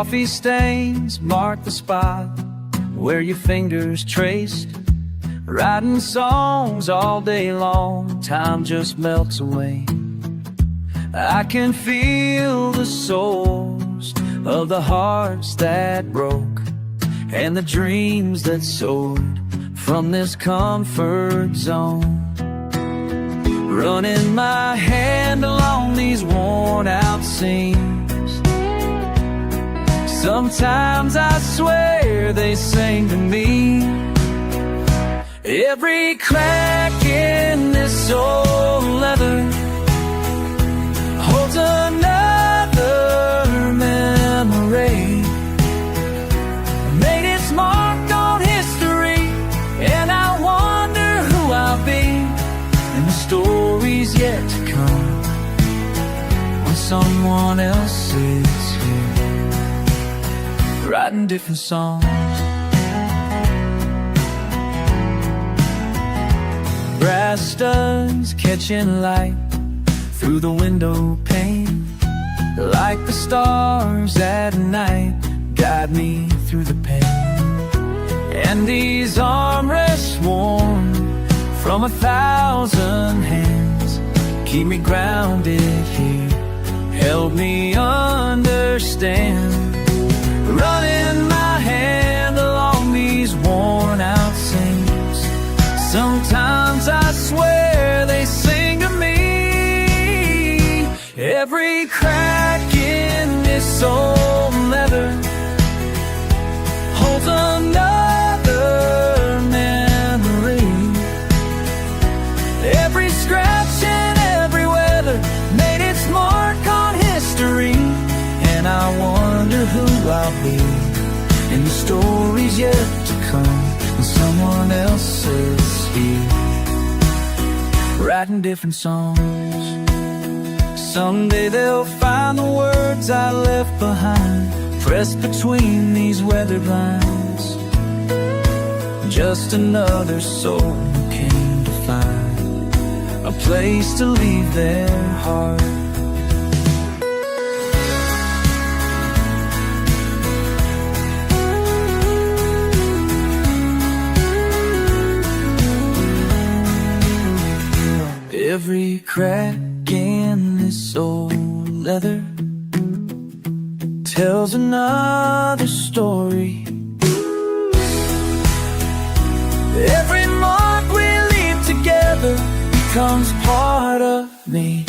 Coffee stains mark the spot where your fingers traced. Writing songs all day long, time just melts away. I can feel the souls of the hearts that broke, and the dreams that soared from this comfort zone. Running my hand along these worn out seams, sometimes I swear they sing to me. Every crack in this old leather holds another memory, made its mark on history, and I wonder who I'll be in the stories yet to come, when someone else is here, writing different songs. Brass studs catching light through the window pane, like the stars at night, guide me through the pain. And these armrests worn from 1,000 hands keep me grounded here, help me understand. Running my hand along these worn out seams, sometimes I swear they sing to me. Every crack in this old leather holds another memory. Every scratch and every weather made its mark on history, and I wonder who I'll be in the stories yet to come, when someone else is here, writing different songs. Someday they'll find the words I left behind, pressed between these weathered lines. Just another soul who came to find a place to leave their heart. Every crack in this old leather tells another story. Every mark we leave together becomes part of me.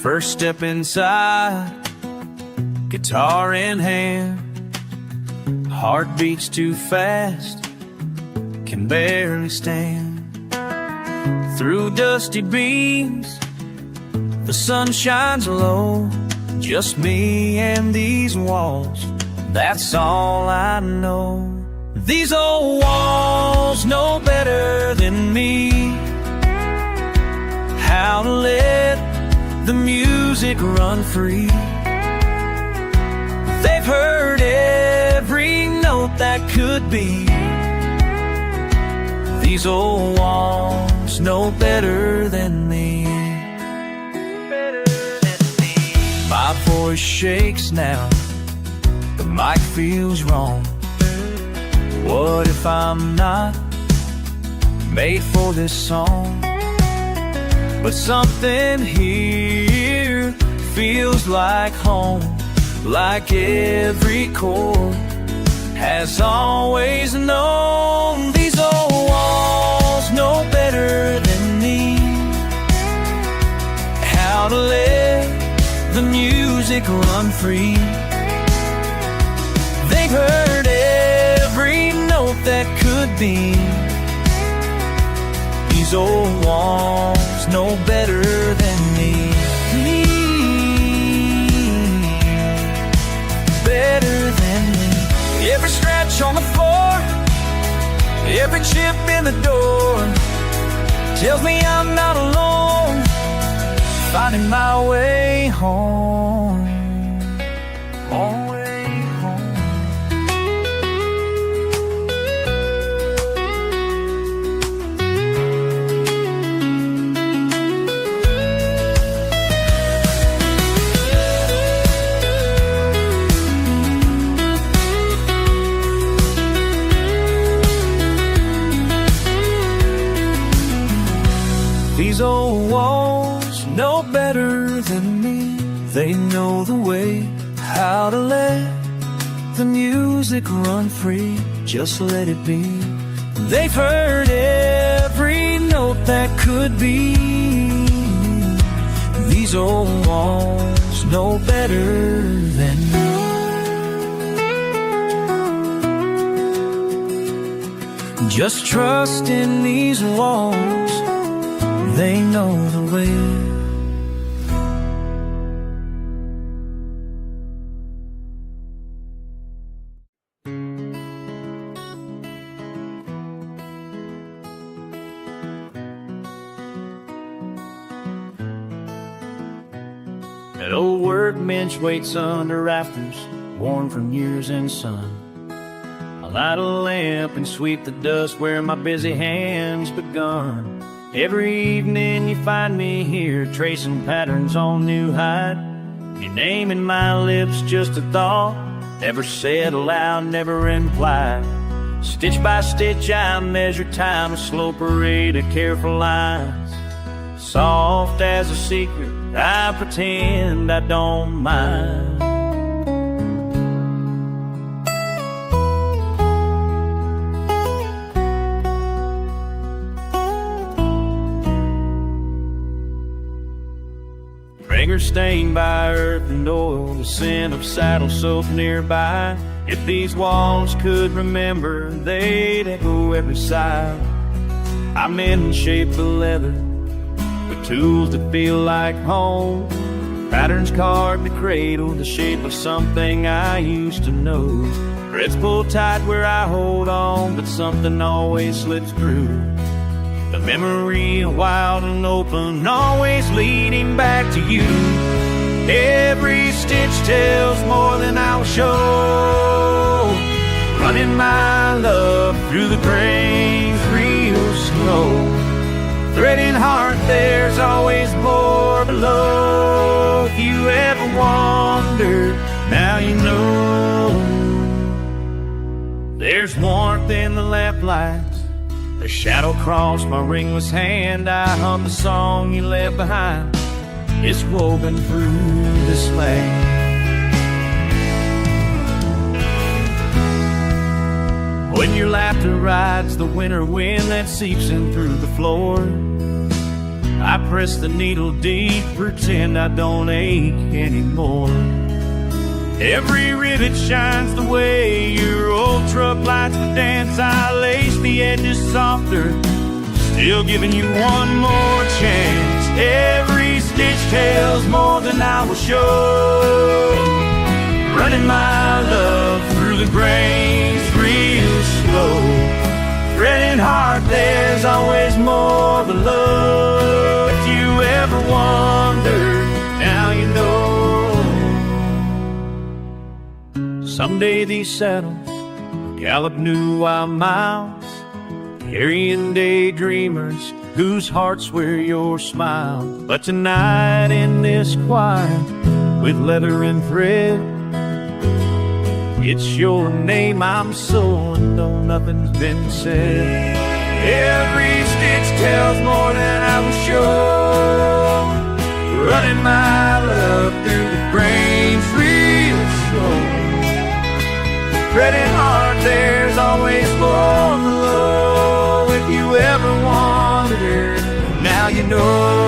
First step inside, guitar in hand, heart beats too fast, can barely stand. Through dusty beams, the sun shines low, just me and these walls, that's all I know. These old walls know better than me how to let the music run free. They've heard every note that could be. These old walls know better than me. My voice shakes now, the mic feels wrong. What if I'm not made for this song? But something here feels like home, like every chord has always known. These old walls know better than me how to let the music run free. They've heard every note that could be. These old walls know better than me. Better than me. Every scratch on the floor, every chip in the door, tells me I'm not alone, finding my way home. My way home. These old walls know better than me. They know the way how to let the music run free. Just let it be. They've heard every note that could be. These old walls know better than me. Just trust in these walls. They know the way. That old workbench waits under rafters, worn from years in sun. I light a lamp and sweep the dust where my busy hands begun. Every evening you find me here, tracing patterns on new hide. Your name in my lips, just a thought, never said aloud, never implied. Stitch by stitch I measure time, a slow parade of careful lines. Soft as a secret, I pretend I don't mind. Fingers stained by earth and oil, the scent of saddle soap nearby. If these walls could remember, they'd echo every sigh. I'm in shape of leather, with tools that feel like home. Patterns carved to cradle, the shape of something I used to know. Threads pull tight where I hold on, but something always slips through. The memory wild and open, always leading back to you. Every stitch tells more than I'll show. Running my love through the grains real slow. Threading heart, there's always more below. If you ever wondered, now you know. There's warmth in the lamplights. A shadow crossed my ringless hand. I hum the song you left behind. It's woven through this land. When your laughter rides the winter wind that seeps in through the floor, I press the needle deep, pretend I don't ache anymore. Every rivet shines the way your old truck lights the dance. I lace the edges softer, still giving you one more chance. Every stitch tells more than I will show. Running my love through the grains real slow. Threading heart, there's always more below. If you ever wondered, now you know. Someday these saddles will gallop new wild miles, carrying daydreamers whose hearts wear your smile. But tonight in this quiet, with leather and thread, it's your name I'm sewing, though nothing's been said. Every stitch tells more than I will show. Running my love through the grains real slow. Threading hard, there's always more below. If you ever wondered, now you know.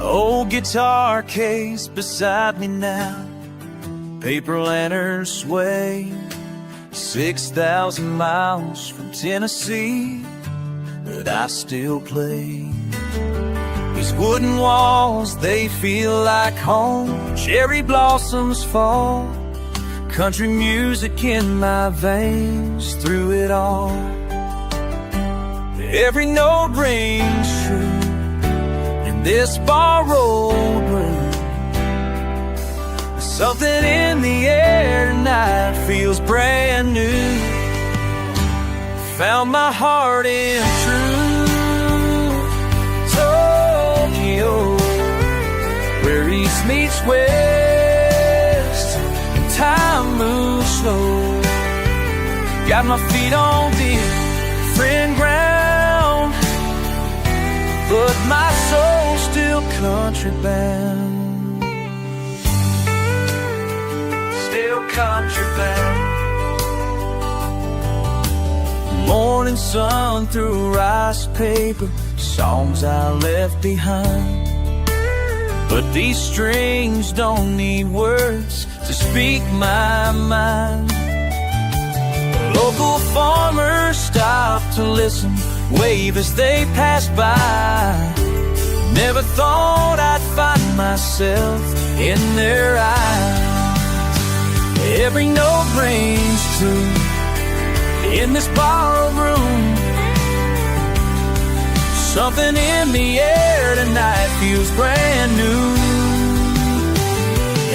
old guitar case beside me now, paper lanterns sway, 6,000 miles from Tennessee, but I still play. These wooden walls, they feel like home. Cherry blossoms fall, country music in my veins through it all. Every note rings true in this borrowed room. Something in the air tonight feels brand new. Found my heart in true Tokyo, where east meets west and time moves slow. Got my feet on different ground, but my soul's still country bound. Still country bound. Morning sun through rice paper, songs I left behind. But these strings don't need words to speak my mind. Local farmers stop to listen, wave as they pass by. Never thought I'd find myself in their eyes. Every note rings true in this borrowed room. Something in the air tonight feels brand new.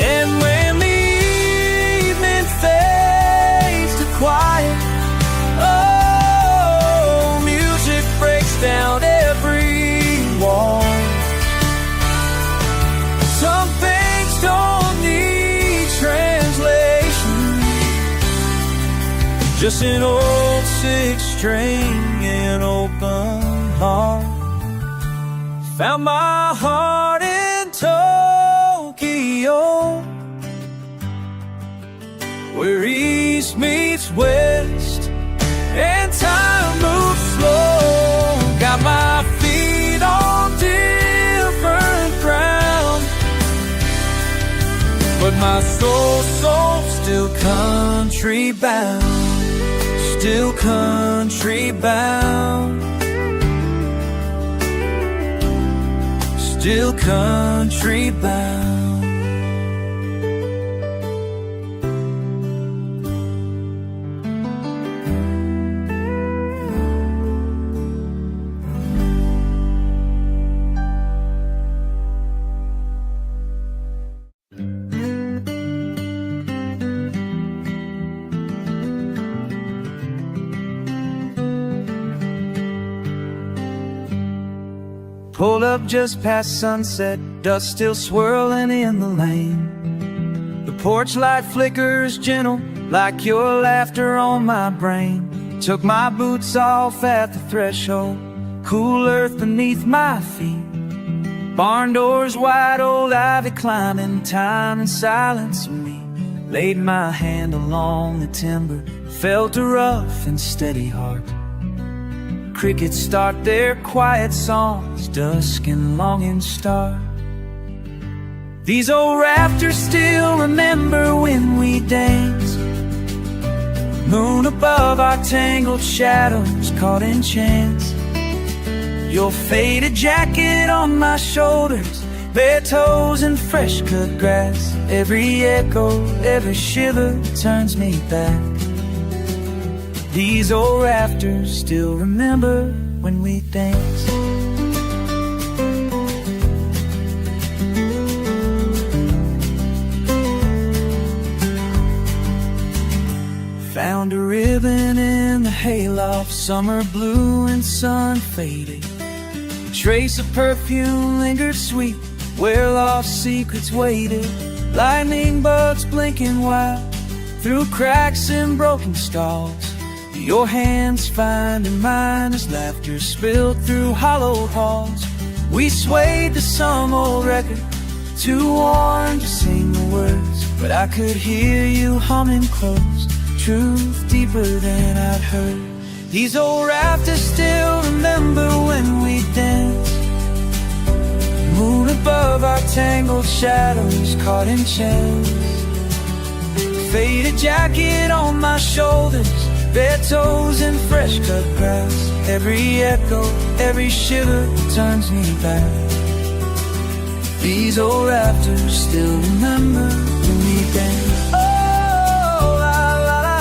And when the evening fades to quiet, oh, music breaks down every wall. Some things don't need translation, just an old six-string and open heart. Found my heart in Tokyo, where east meets west and time moves slow. Got my feet on different ground, but my soul's still country bound. Still country bound. Still country bound. Pulled up just past sunset, dust still swirling in the lane. The porch light flickers gentle, like your laughter on my brain. Took my boots off at the threshold, cool earth beneath my feet. Barn doors wide, old ivy climbing, time and silence in me. Laid my hand along the timber, felt a rough and steady heart. Crickets start their quiet songs, dusk and longing start. These old rafters still remember when we danced. Moon above our tangled shadows caught in chance. Your faded jacket on my shoulders, bare toes in fresh cut grass. Every echo, every shiver turns me back. These old rafters still remember when we danced. Found a ribbon in the hayloft, summer blue and sun faded. A trace of perfume lingered sweet where lost secrets waited. Lightning bugs blinking wild through cracks and broken stalls. Your hands finding mine as laughter spilled through hollowed halls. We swayed to some old record, too worn to sing the words, but I could hear you humming close, truth deeper than I'd heard. These old rafters still remember when we danced. Moon above above our tangled shadows caught in chains. Faded jacket on my shoulders, bare toes in fresh cut grass. Every echo, every shiver turns me back. These old rafters still remember when we danced. Oh, la la la.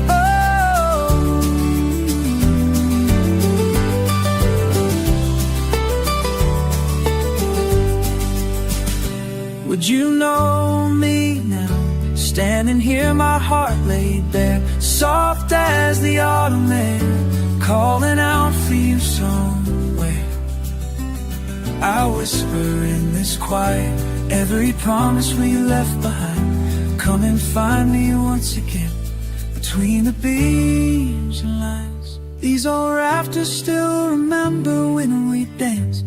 Oh. Would you know me now? Standing here, my heart laid bare, soft as the autumn air, calling out for you somewhere. I whisper in this quiet, every promise we left behind. Come and find me once again, between the beams and lines. These old rafters still remember when we danced.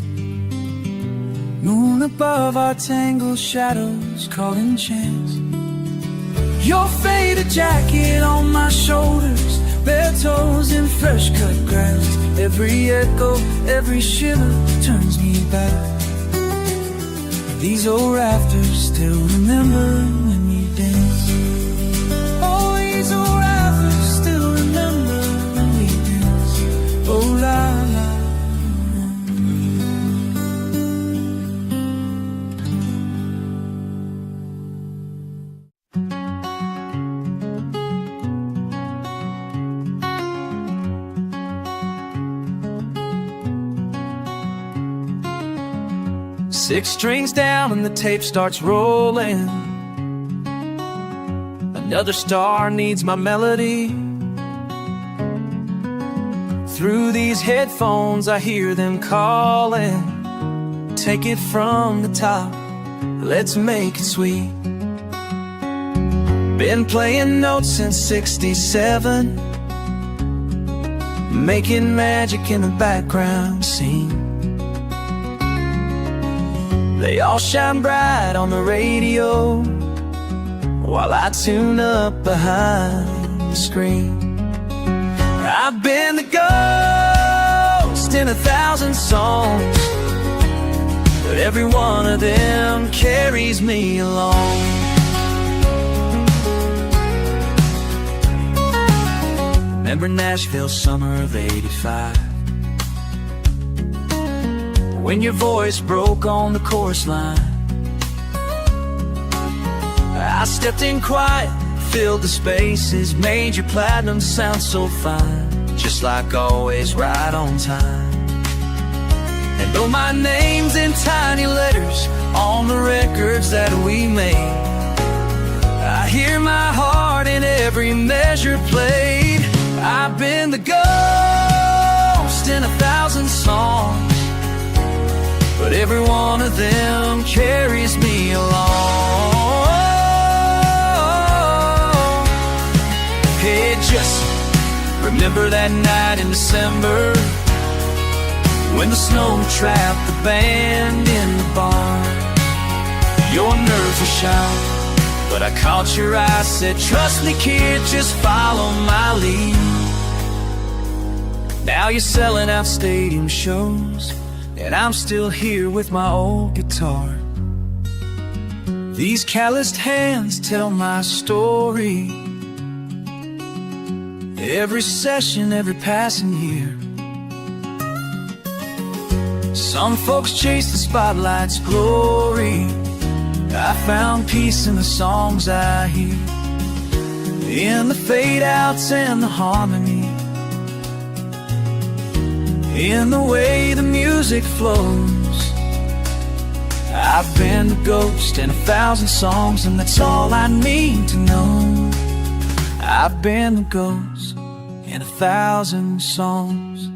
Moon above our tangled shadows caught in chance. Your faded jacket on my shoulders, bare toes in fresh cut grass. Every echo, every shiver turns me back. These old rafters still remember when we danced. Oh, these old rafters still remember when we danced. Oh, la la. 6 strings down and the tape starts rolling. Another star needs my melody. Through these headphones I hear them calling. Take it from the top, let's make it sweet. Been playing notes since '67, making magic in the background scene. They all shine bright on the radio, while I tune up behind the screen. I've been the ghost in 1,000 songs, but every one of them carries me along. Remember Nashville, summer of '85, when your voice broke on the chorus line. I stepped in quiet, filled the spaces, made your platinum sound so fine, just like always, right on time. And though my name's in tiny letters on the records that we made, I hear my heart in every measure played. I've been the ghost in 1,000 songs, but every one of them carries me along. Hey, just remember that night in December, when the snow trapped the band in the barn. Your nerves were shot, but I caught your eye, said, trust me kid, just follow my lead. Now you're selling out stadium shows, and I'm still here with my old guitar. These calloused hands tell my story, every session, every passing year. Some folks chase the spotlight's glory, I found peace in the songs I hear, in the fade-outs and the harmony, in the way the music flows. I've been the ghost in 1,000 songs, and that's all I need to know. I've been the ghost in 1,000 songs,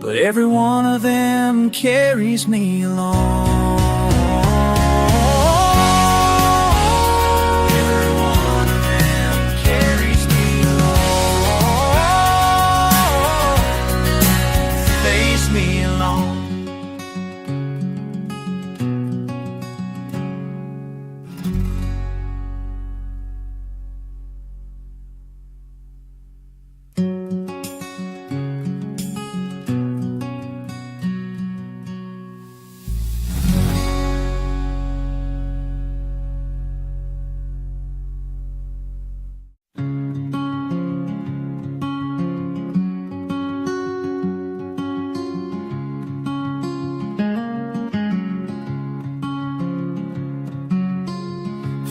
but every one of them carries me along.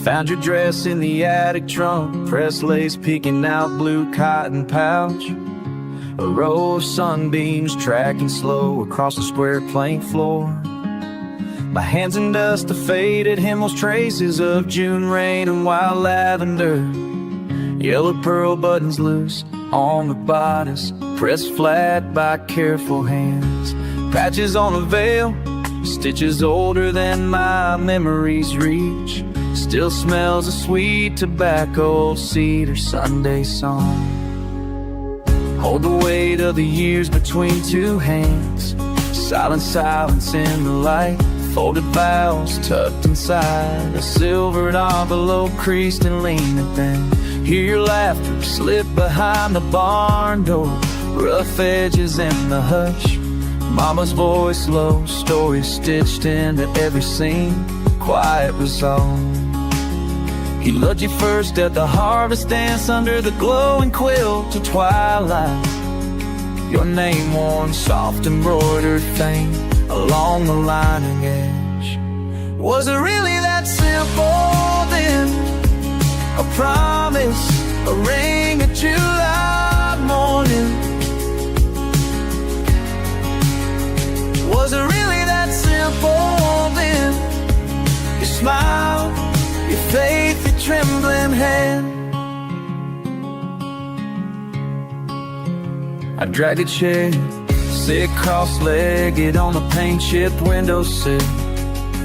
Found your dress in the attic trunk, pressed lace peeking out blue cotton pouch. A row of sunbeams tracking slow across the square plank floor. My hands in dust, the faded hymnals, traces of June rain and wild lavender. Yellow pearl buttons loose on the bodice, pressed flat by careful hands. Patches on a veil, stitches older than my memories reach. Still smells of sweet tobacco, old cedar, Sunday song. Hold the weight of the years between two hands. Silent silence in the light. Folded vows tucked inside a silvered envelope, creased and lean. And then hear your laughter slip behind the barn door. Rough edges in the hush. Mama's voice low, stories stitched into every scene. Quiet resolve. He loved you first at the harvest dance, under the glowing quilt till twilight. Your name worn soft embroidered faint along the lining edge. Was it really that simple then? A promise, a ring, a July morning. Was it really that simple then? Your smile, your faith, your trembling hand. I dragged a chair, sit cross-legged on the paint-chipped windowsill.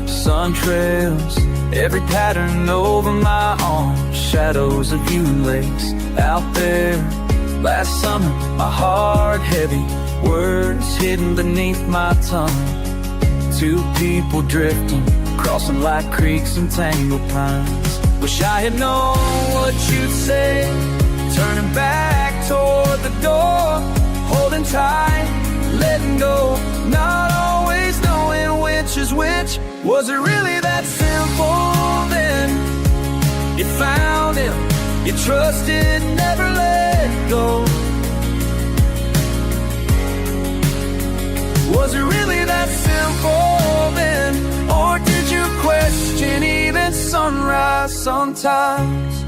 Sun trails every pattern over my arms. Shadows of you and lakes out there. Last summer, my heart heavy, words hidden beneath my tongue. Two people drifting, crossing like creeks and tangled pines. Wish I had known what you'd say, turning back toward the door, holding tight, letting go, not always knowing which is which. Was it really that simple then? You found him, you trusted, never let go. Was it really that simple then? Or did you question even sunrise sometimes?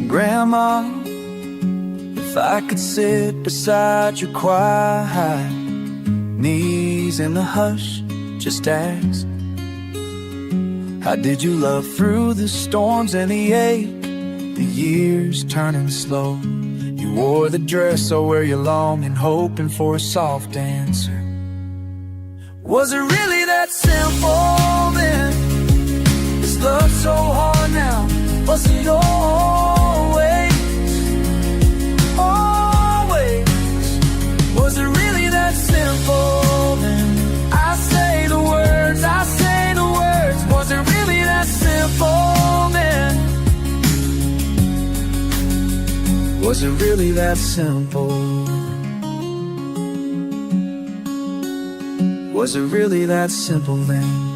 Grandma, if I could sit beside your quiet knees in the hush, just ask, how did you love through the storms and the ache, the years turning slow? You wore the dress, oh, where you longing, hoping for a soft answer. Was it really that simple then? Is love so hard now? Was it always? Was it really that simple then? I say the words, I say the words. Was it really that simple then? Was it really that simple? Was it really that simple then?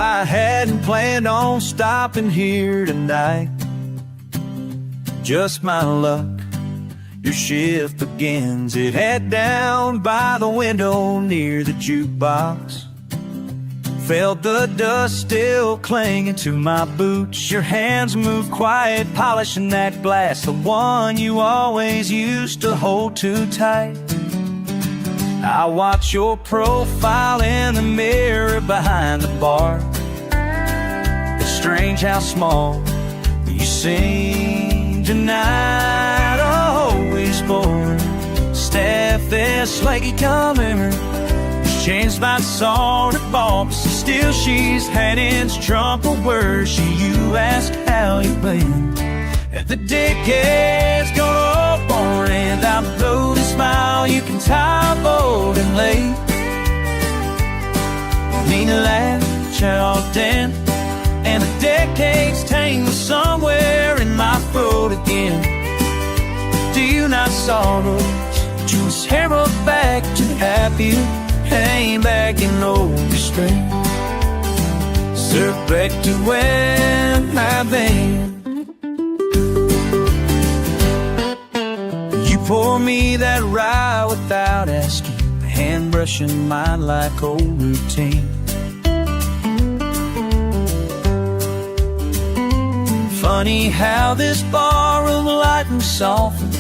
I hadn't planned on stopping here tonight. Just my luck, your shift begins. It head down by the window near the jukebox. Felt the dust still clinging to my boots. Your hands move quiet, polishing that glass, the one you always used to hold too tight. I watch your profile in the mirror behind the bar. It's strange how small you seem tonight. Always bored, staff this flaky comer. Changed my song to bombs, still she's handing trump of words. You ask how you been, and the decade's gone up on end. I'm blowed and smile, you can tie a boat and late. Need a laugh, child dent, and the decade's tangled somewhere in my throat again. Do you not sorrow just harrow back to happier, hang back in old restraint. Surf back to when I've been. You pour me that rye without asking, hand brushing mine like old routine. Funny how this borrowed light and soften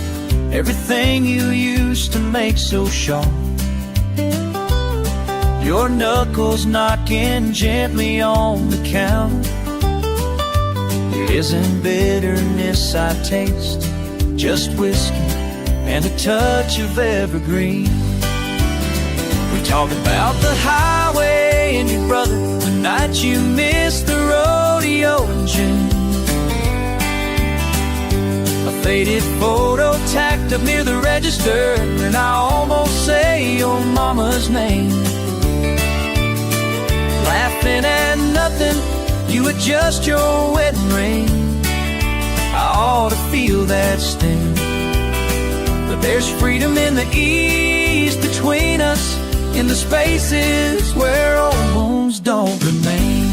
everything you used to make so sharp. Your knuckles knocking gently on the counter. There isn't bitterness I taste, just whiskey and a touch of evergreen. We talk about the highway and your brother, the night you missed the rodeo in June. A faded photo tacked up near the register, and I almost say your mama's name. Laughing at nothing, you adjust your wedding ring. I ought to feel that sting, but there's freedom in the ease between us, in the spaces where old wounds don't remain.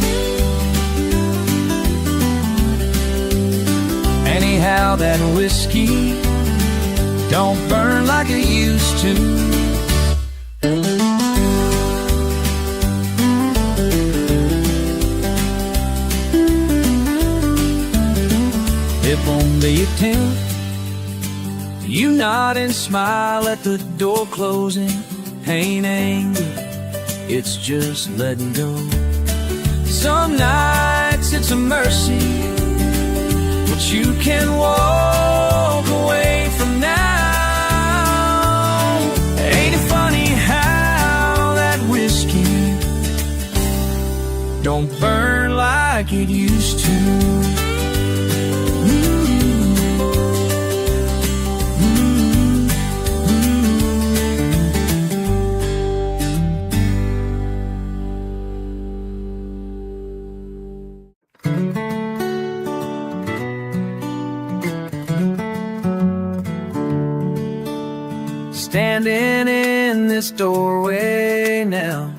Anyhow, that whiskey don't burn like it used to. If only you tell, you nod and smile at the door closing. Ain't angry, it's just letting go. Some nights it's a mercy, but you can walk away from now. Ain't it funny how that whiskey don't burn like it used to? Standing in this doorway now,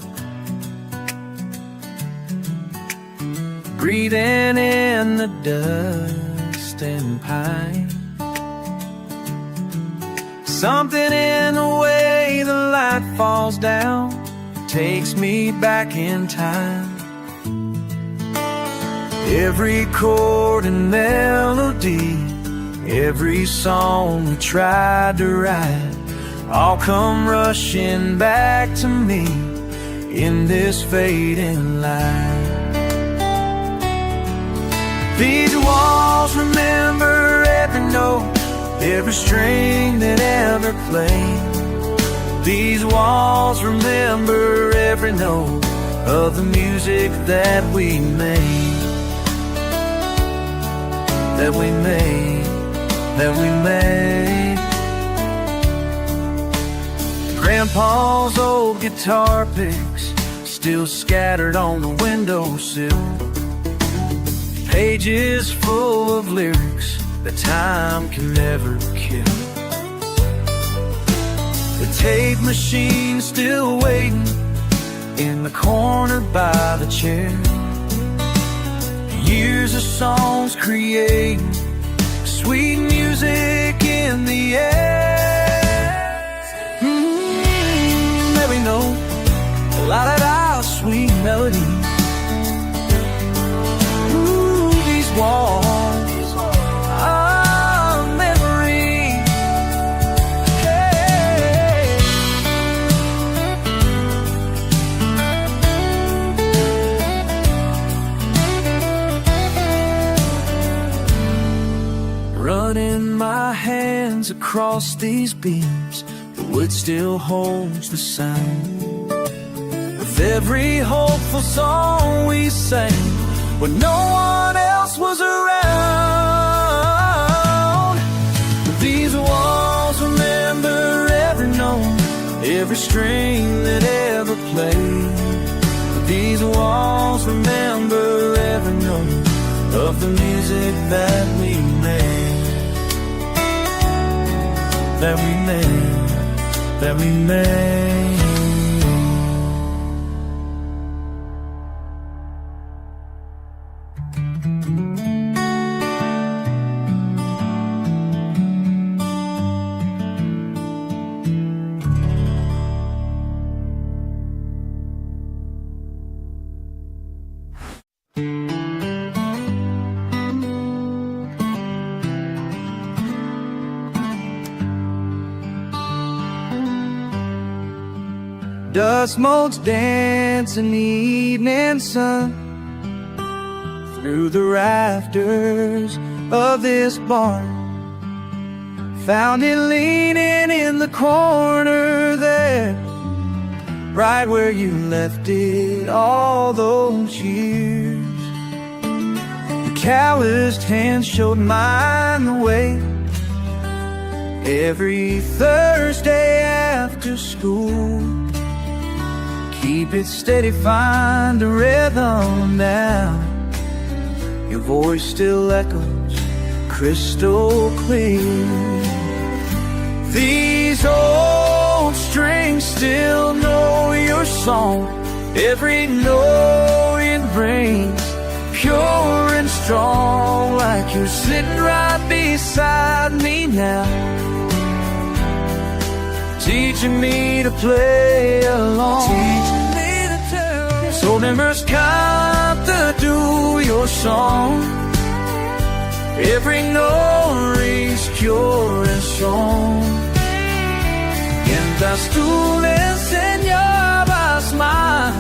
breathing in the dust and pine. Something in the way the light falls down takes me back in time. Every chord and melody, every song we tried to write, all come rushing back to me in this fading light. These walls remember every note, every string that ever played. These walls remember every note of the music that we made, that we made, that we made. Grandpa's old guitar picks still scattered on the windowsill, pages full of lyrics that time can never kill. The tape machine still waiting in the corner by the chair. Years of songs creating sweet music in the air. Every note, la-da-da, sweet melody. Ooh, these walls are memory. Hey. Running my hands across these beams, the wood still holds the sound of every hopeful song we sang when no one else was around. These walls remember every note, every string that ever played. These walls remember every note of the music that we made, that we made. that we made. Dust motes dance in the evening sun through the rafters of this barn. Found it leaning in the corner there, right where you left it all those years. The calloused hands showed mine the way every Thursday after school. Keep it steady, find a rhythm now. Your voice still echoes crystal clear. These old strings still know your song. Every note it rings pure and strong, like you're sitting right beside me now, teaching me to play along. Teaching me to tell. So members come to do your song. Every note rings pure and strong. Mientras tú le enseñabas más,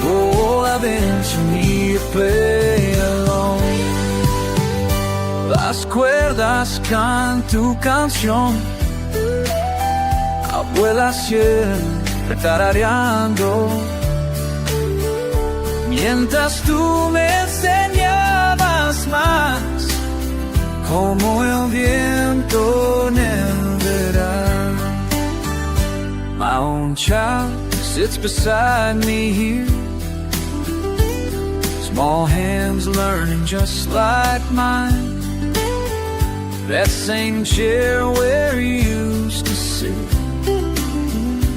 oh, I've been to me to play along. Las cuerdas cantan tu canción, abuela siempre tarareando, mientras tú me enseñabas más, como el viento en el verano. My own child sits beside me here, small hands learning just like mine. That same chair where you used to sit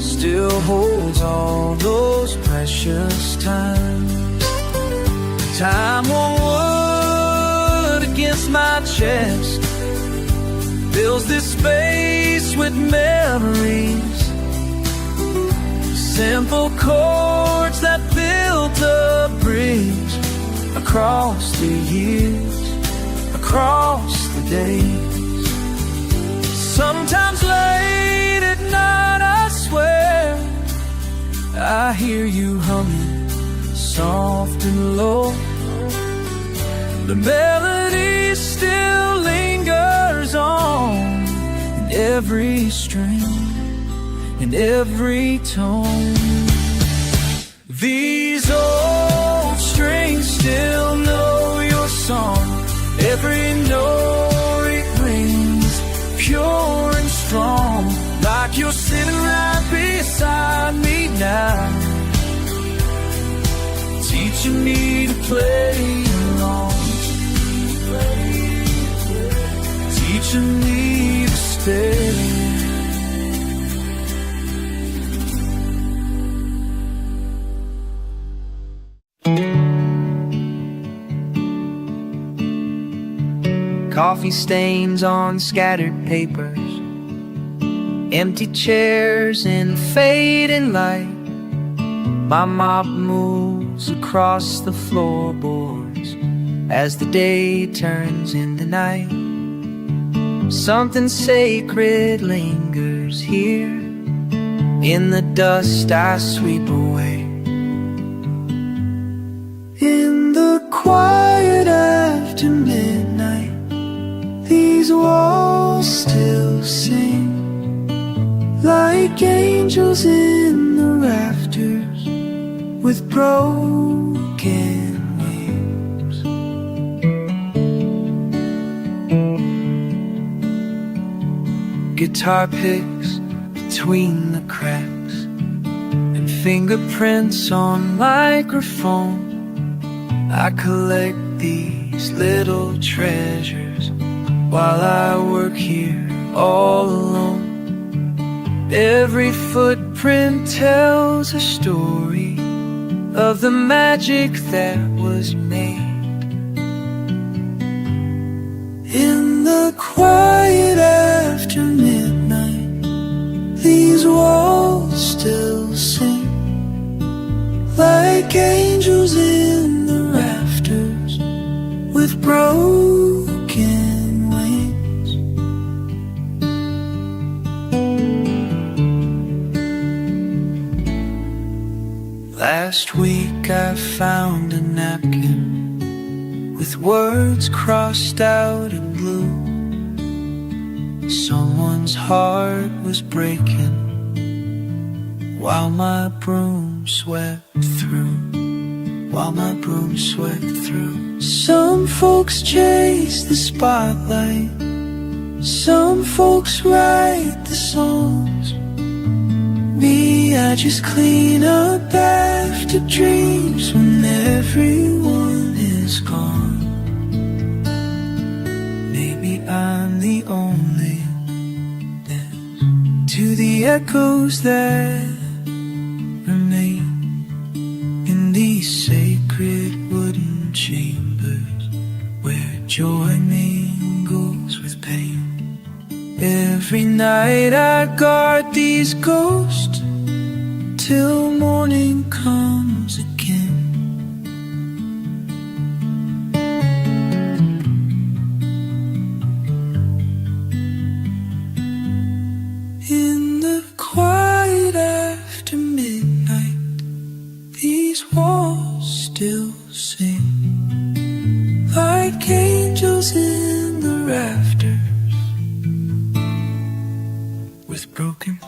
still holds all those precious times. Time on wood against my chest fills this space with memories. Simple chords that built a bridge across the years, across the days. Sometimes late at night, I swear I hear you humming soft and low. The melody still lingers on in every string, in every tone. These old strings still know your song. Every note it rings pure and strong, like you're sitting right beside me now, teaching me to play along, teaching me to stay. Coffee stains on scattered papers, empty chairs in fading light. My mop moves across the floorboards as the day turns into night. Something sacred lingers here in the dust I sweep away. In the quiet after midnight, these walls still sing like angels in the rafters with broken wings. Guitar picks between the cracks and fingerprints on microphone. I collect these little treasures while I work here all alone. Every footprint tells a story of the magic that was made. In the quiet after midnight, these walls still sing like angels in the rafters with broken wings. Last week I found a napkin with words crossed out in blue. Someone's heart was breaking while my broom swept through. Some folks chase the spotlight, some folks write the songs. Me, I just clean up after dreams when everyone is gone. Maybe I'm the only witness to the echoes that remain in these sacred wooden chambers where joy mingles with pain. Every night I guard these ghosts till morning comes again. In the quiet after midnight, these walls still sing like angels in the rafters with broken.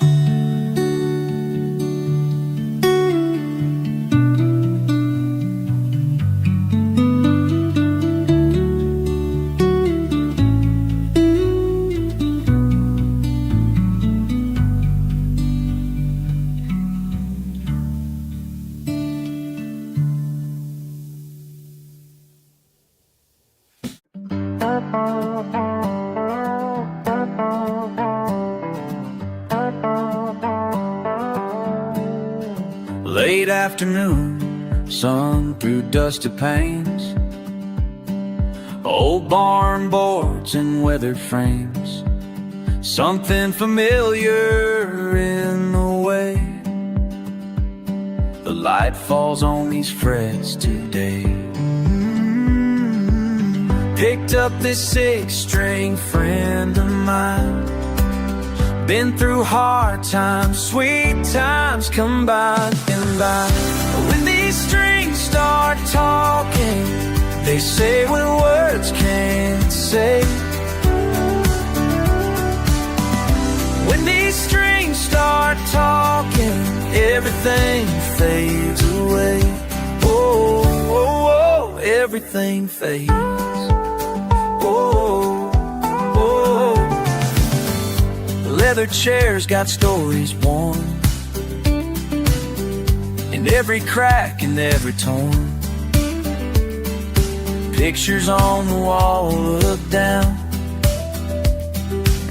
Late afternoon, sun through dusty panes, old barn boards and weathered frames. Something familiar in the way the light falls on these frets today. Picked up this 6-string friend of mine, been through hard times, sweet times combined. And when these strings start talking, they say what words can't say. When these strings start talking, everything fades away. Oh, oh, oh, everything fades. Oh, oh. Leather chairs got stories worn in every crack and every torn. Pictures on the wall look down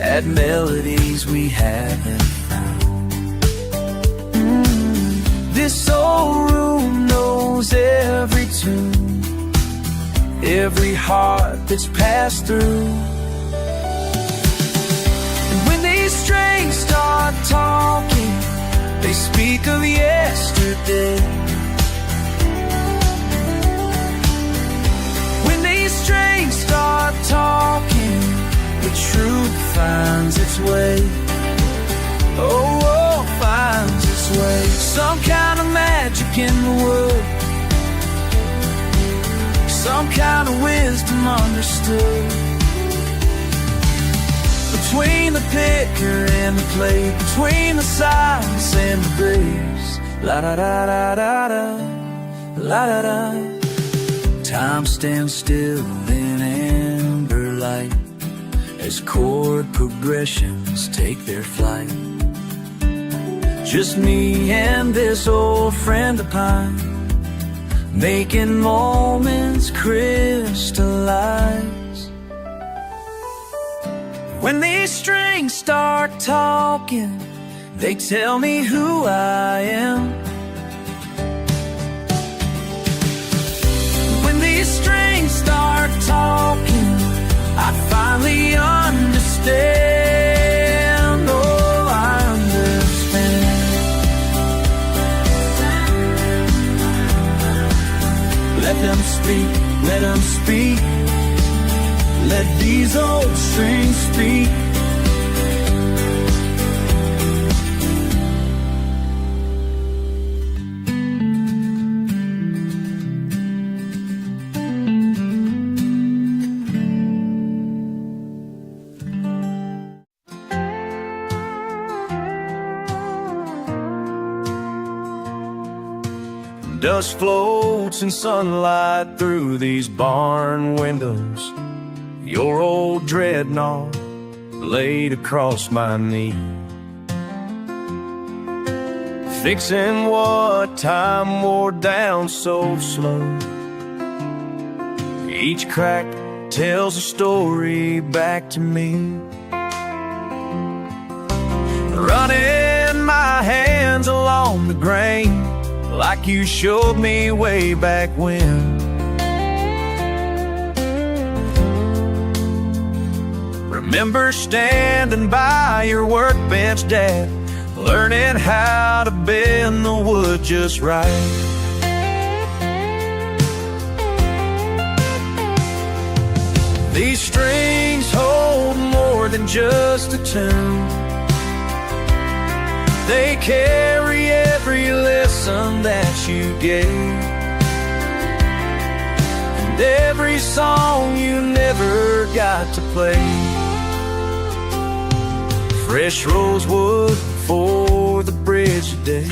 at melodies we haven't found. This old room knows every tune, every heart that's passed through. And when these strings start talking, they speak of yesterday. When these strings start talking, the truth finds its way. Oh, oh, finds its way. Some kind of magic in the world, some kind of wisdom understood. Between the picker and the plate, between the silence and the breeze, la da da da da da, la da da. Time stands still in amber light as chord progressions take their flight. Just me and this old friend of mine, making moments crystallize. When these strings start talking, They tell me who I am. When these strings start talking, I finally understand. Oh, I understand. Let them speak, let them speak. Let these old strings speak. Dust floats in sunlight through these barn windows. Your old dreadnought laid across my knee, fixing what time wore down so slow. Each crack tells a story back to me. Running my hands along the grain, like you showed me way back when. Remember standing by your workbench, Dad, learning how to bend the wood just right. These strings hold more than just a tune. They carry every lesson that you gave, and every song you never got to play. Fresh rosewood for the bridge today.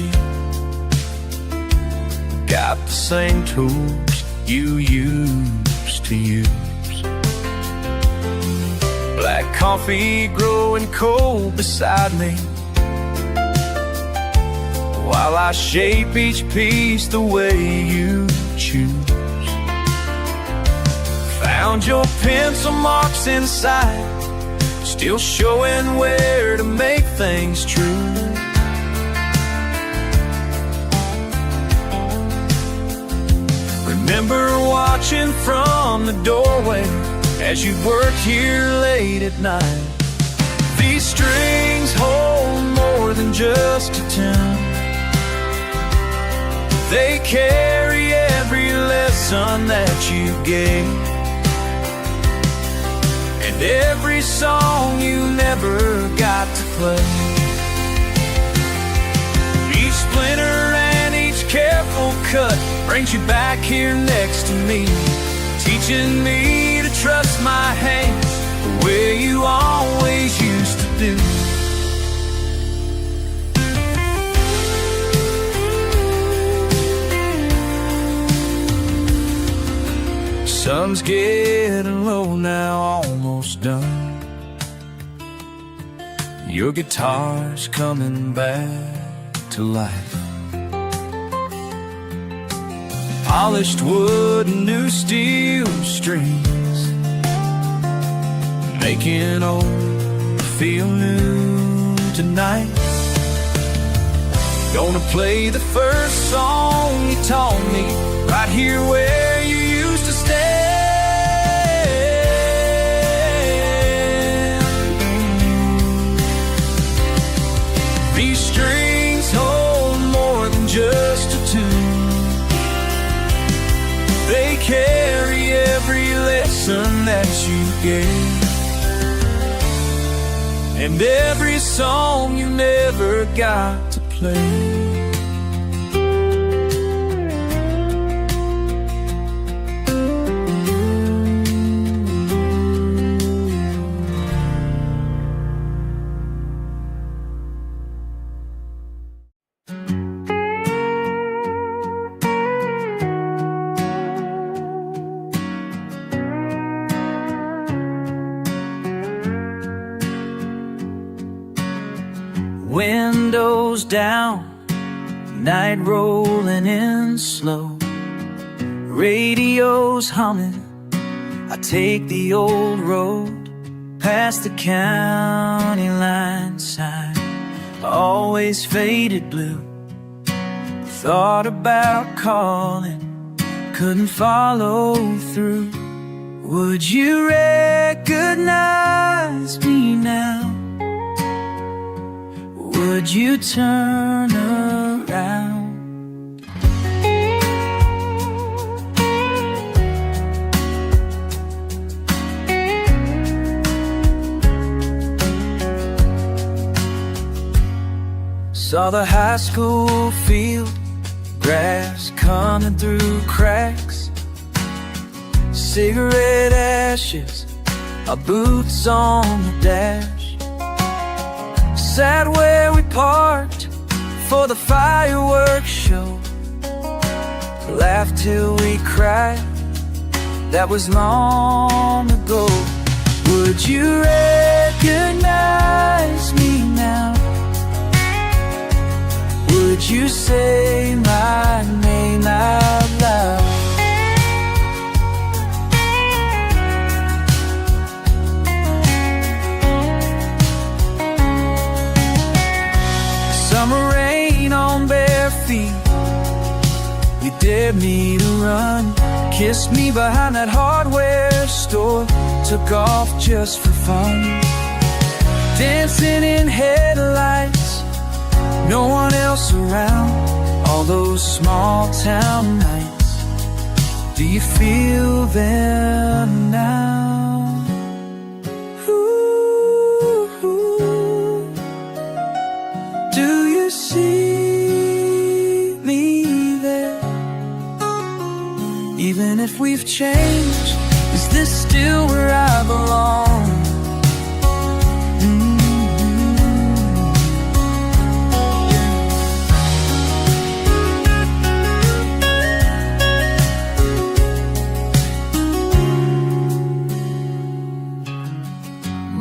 Got the same tools you used to use. Black coffee growing cold beside me, while I shape each piece the way you choose. Found your pencil marks inside, still showing where to make things true. Remember watching from the doorway as you worked here late at night. These strings hold more than just a tune. They carry every lesson that you gave, and every song you never got to play. Each splinter and each careful cut brings you back here next to me, teaching me to trust my hands the way you always used to do. Sun's getting low now, almost done. Your guitar's coming back to life. Polished wood and new steel strings, making old feel new tonight. Gonna play the first song you taught me, right here where you used to stand. These strings hold more than just a tune. They carry every lesson that you gave, and every song you never got to play. Windows down, night rolling in slow, radio's humming. I take the old road past the county line sign, always faded blue. Thought about calling, couldn't follow through. Would you recognize me now? Would you turn around? Saw the high school field, grass coming through cracks, cigarette ashes, our boots on the dash. Sat where we parked for the fireworks show, laughed till we cried, that was long ago. Would you recognize me now? Would you say my name out loud? Summer rain on bare feet, you dared me to run, kissed me behind that hardware store, took off just for fun. Dancing in headlights, no one else around, all those small town nights, do you feel them now? Ooh, do you see me there? Even if we've changed, is this still where I belong?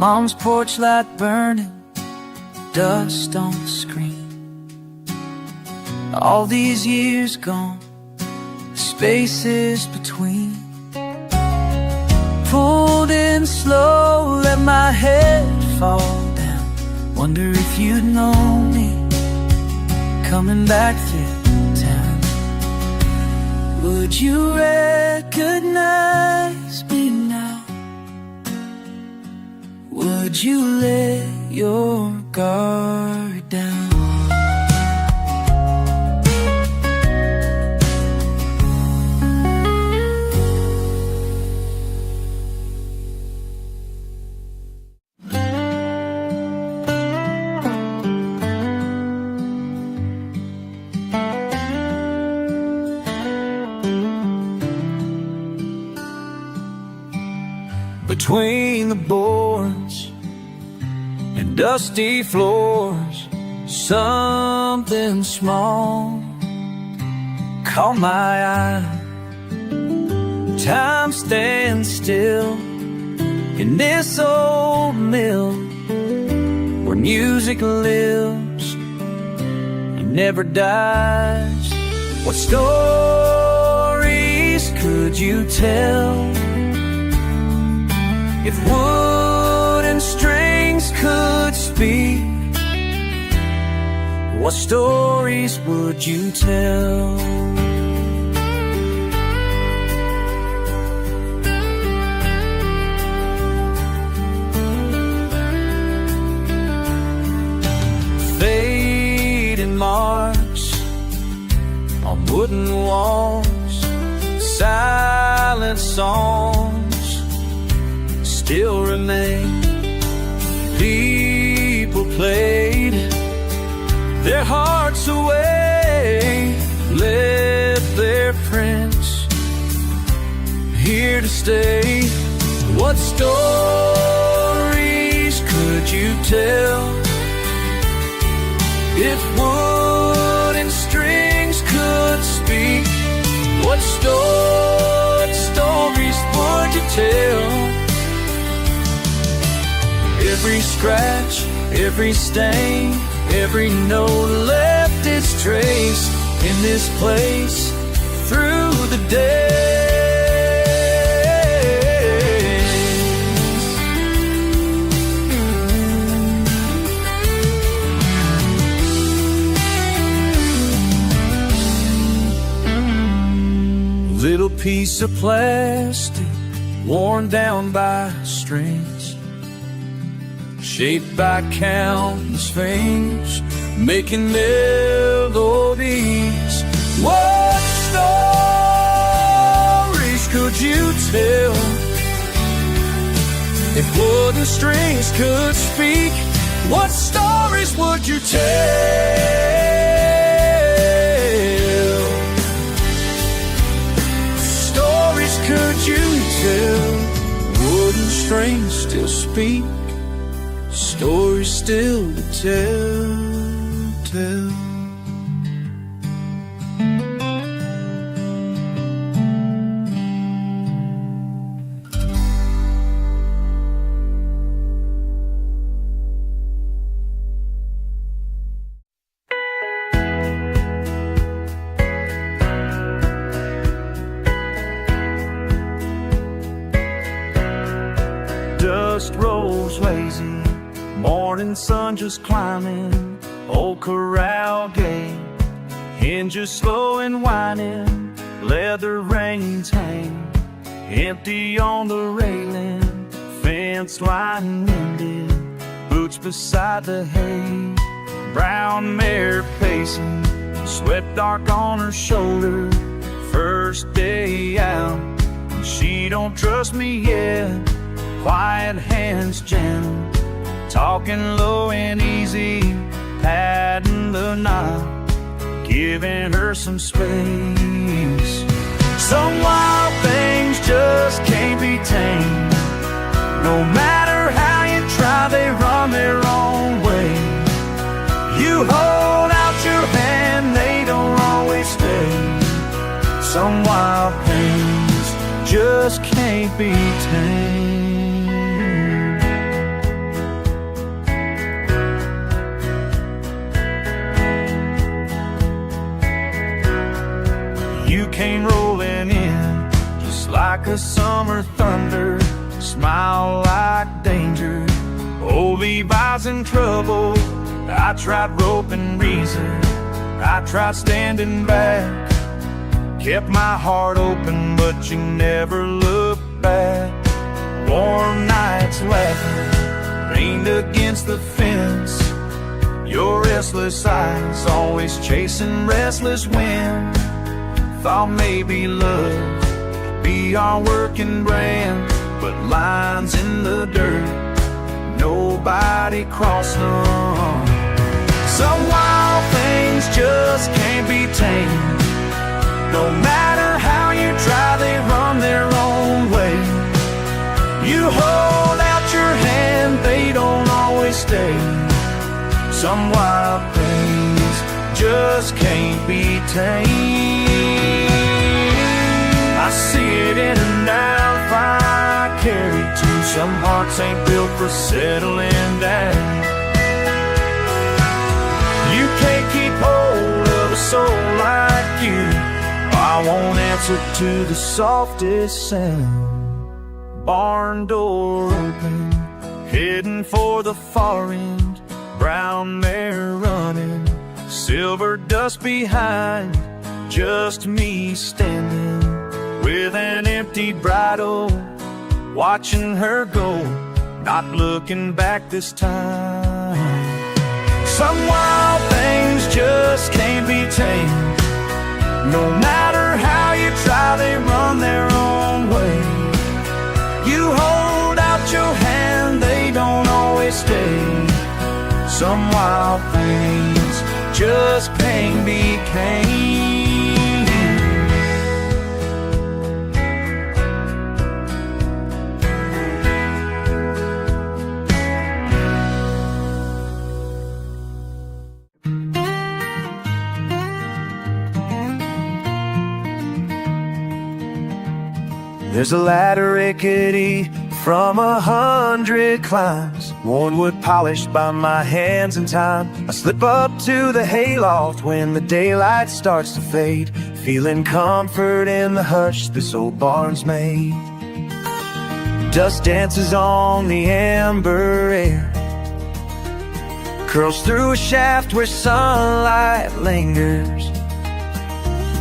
Mom's porch light burning, dust on the screen. All these years gone, spaces between. Pulled in slow, let my head fall down. Wonder if you'd know me coming back through town. Would you recognize me now? Would you let your guard down? Between the boards and dusty floors, something small caught my eye. Time stands still in this old mill where music lives and never dies. What stories could you tell if wood and strings could speak? What stories would you tell? Fading marks on wooden walls, silent songs still remain. People played their hearts away, left their prints here to stay. What stories could you tell if wood and strings could speak? What stories would you tell? Every scratch, every stain, every note left its trace in this place through the days. piece of plastic worn down by strings, shaped by countless fingers, making melodies. What stories could you tell if wooden strings could speak? What stories would you tell? Stories could you tell? Wooden strings still speak, stories still to tell. Dust rolls lazy, morning sun just climbing, old corral gate, hinges slow and whining, leather reins hang, empty on the railing, fence line mended, boots beside the hay, brown mare pacing, sweat dark on her shoulder, first day out, she don't trust me yet. Quiet hands gentle, talking low and easy, patting the knob, giving her some space. Some wild things just can't be tamed. No matter how you try, they run their own way. You hold out your hand, they don't always stay. Some wild things just can't be tamed. You came rolling in, just like a summer thunder, smile like danger. Old Levi's in trouble. I tried rope and reason, I tried standing back, kept my heart open, but you never looked back. Warm nights laughing, rained against the fence, your restless eyes always chasing restless wind. Thought maybe love could be our working brand, but lines in the dirt, nobody crossed them. Some wild things just can't be tamed. No matter how you try, they run their own way. You hold out your hand, they don't always stay. Some wild things just can't be tamed. I see it in and out if I carry too. Some hearts ain't built for settling down. You can't keep hold of a soul like you. I won't answer to the softest sound. Barn door open, heading for the far end, brown mare running, silver dust behind, just me standing with an empty bridle, watching her go, not looking back this time. Some wild things just can't be tamed. No matter how you try, they run their own way. You hold out your hand, they don't always stay. Some wild things just can't be tamed. There's a ladder rickety from 100 climbs, worn wood polished by my hands in time. I slip up to the hayloft when the daylight starts to fade, feeling comfort in the hush this old barn's made. Dust dances on the amber air, curls through a shaft where sunlight lingers.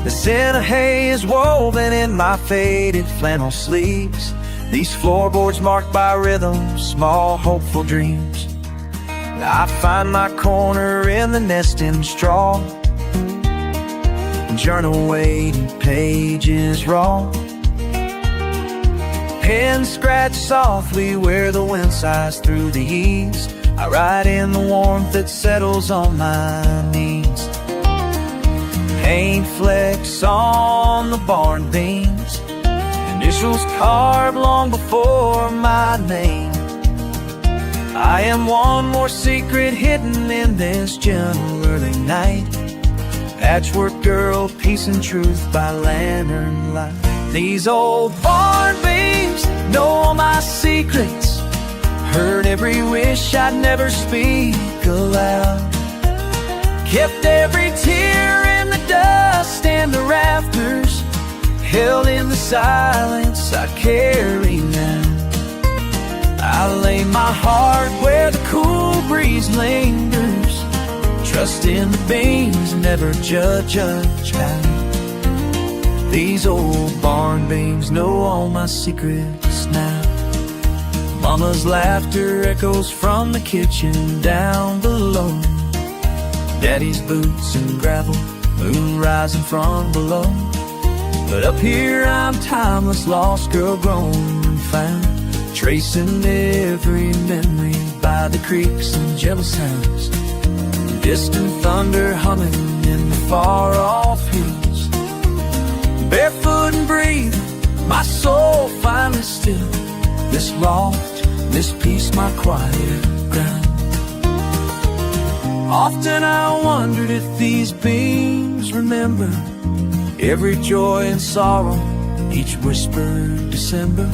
The scent of hay is woven in my faded flannel sleeves. These floorboards marked by rhythm, small hopeful dreams. I find my corner in the nesting straw, journal waiting, pages raw. Pen scratch softly where the wind sighs through the eaves. I write in the warmth that settles on my knees. Paint flecks on the barn beams, initials carved long before my name. I am one more secret hidden in this gentle early night. Patchwork girl, peace and truth by lantern light. These old barn beams know all my secrets, heard every wish I'd never speak aloud, kept every tear in the dust and the rafters, held in the silence I carry now. I lay my heart where the cool breeze lingers, trust in the beams, never judge a child. These old barn beams know all my secrets now. Mama's laughter echoes from the kitchen down below. Daddy's boots and gravel, moon rising from below. But up here I'm timeless, lost girl grown and found, tracing every memory by the creeks and gentle sounds. Distant thunder humming in the far-off hills. Barefoot and breathing, my soul finally still. This loft, this peace, my quiet ground. Often I wondered if these beams remember every joy and sorrow, each whispered December.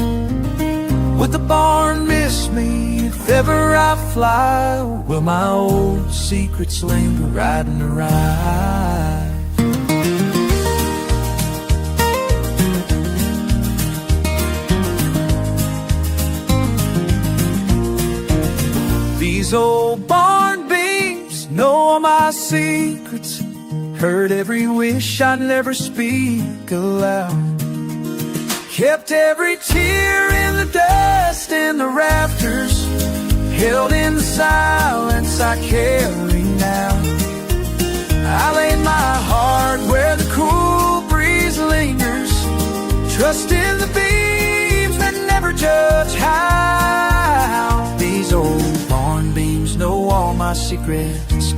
Would the barn miss me if ever I fly? Will my old secrets linger riding the ride? These old barn beams know all my secrets, heard every wish I'd never speak aloud, kept every tear in the dust and the rafters, held in the silence I carry now. I lay my heart where the cool breeze lingers, trust in the beams that never judge how. These old barn beams know all my secrets,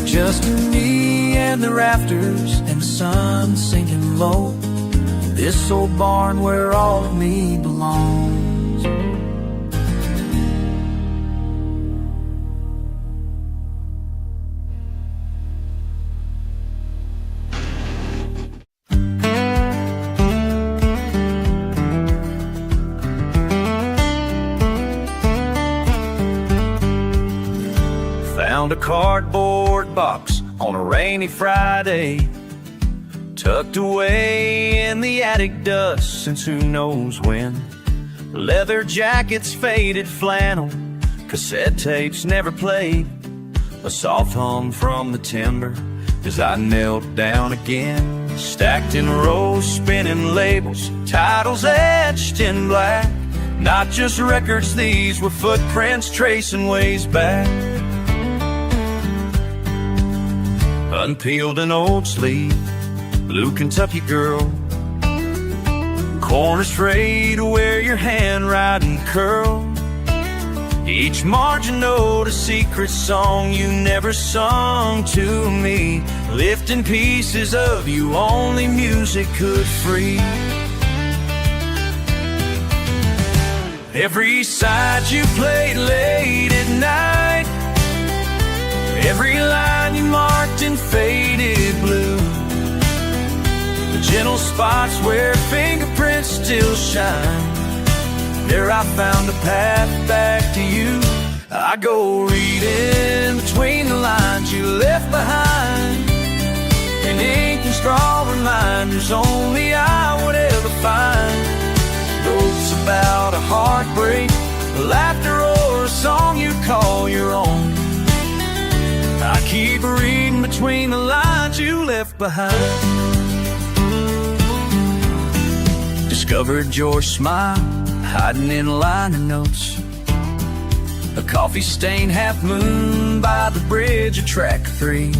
just me and the rafters and the sun sinking low. This old barn where all of me belongs. Found a cardboard box on a rainy Friday, tucked away in the attic dust since who knows when. Leather jackets, faded flannel, cassette tapes never played, a soft hum from the timber as I knelt down again. Stacked in rows, spinning labels, titles etched in black. Not just records, these were footprints tracing ways back. Unpeeled an old sleeve, blue Kentucky girl, corners frayed where your handwriting curled. Each margin note a secret song you never sung to me, lifting pieces of you only music could free. Every side you played late at night, every line you marked in faded blue, the gentle spots where fingerprints still shine, there I found a path back to you. I go reading between the lines you left behind, in ink and straw reminders only I would ever find. Notes about a heartbreak, laughter, or a song you call your own. I keep reading between the lines lines you left behind. Discovered your smile hiding in liner notes, a coffee-stained half-moon by the bridge of track 3.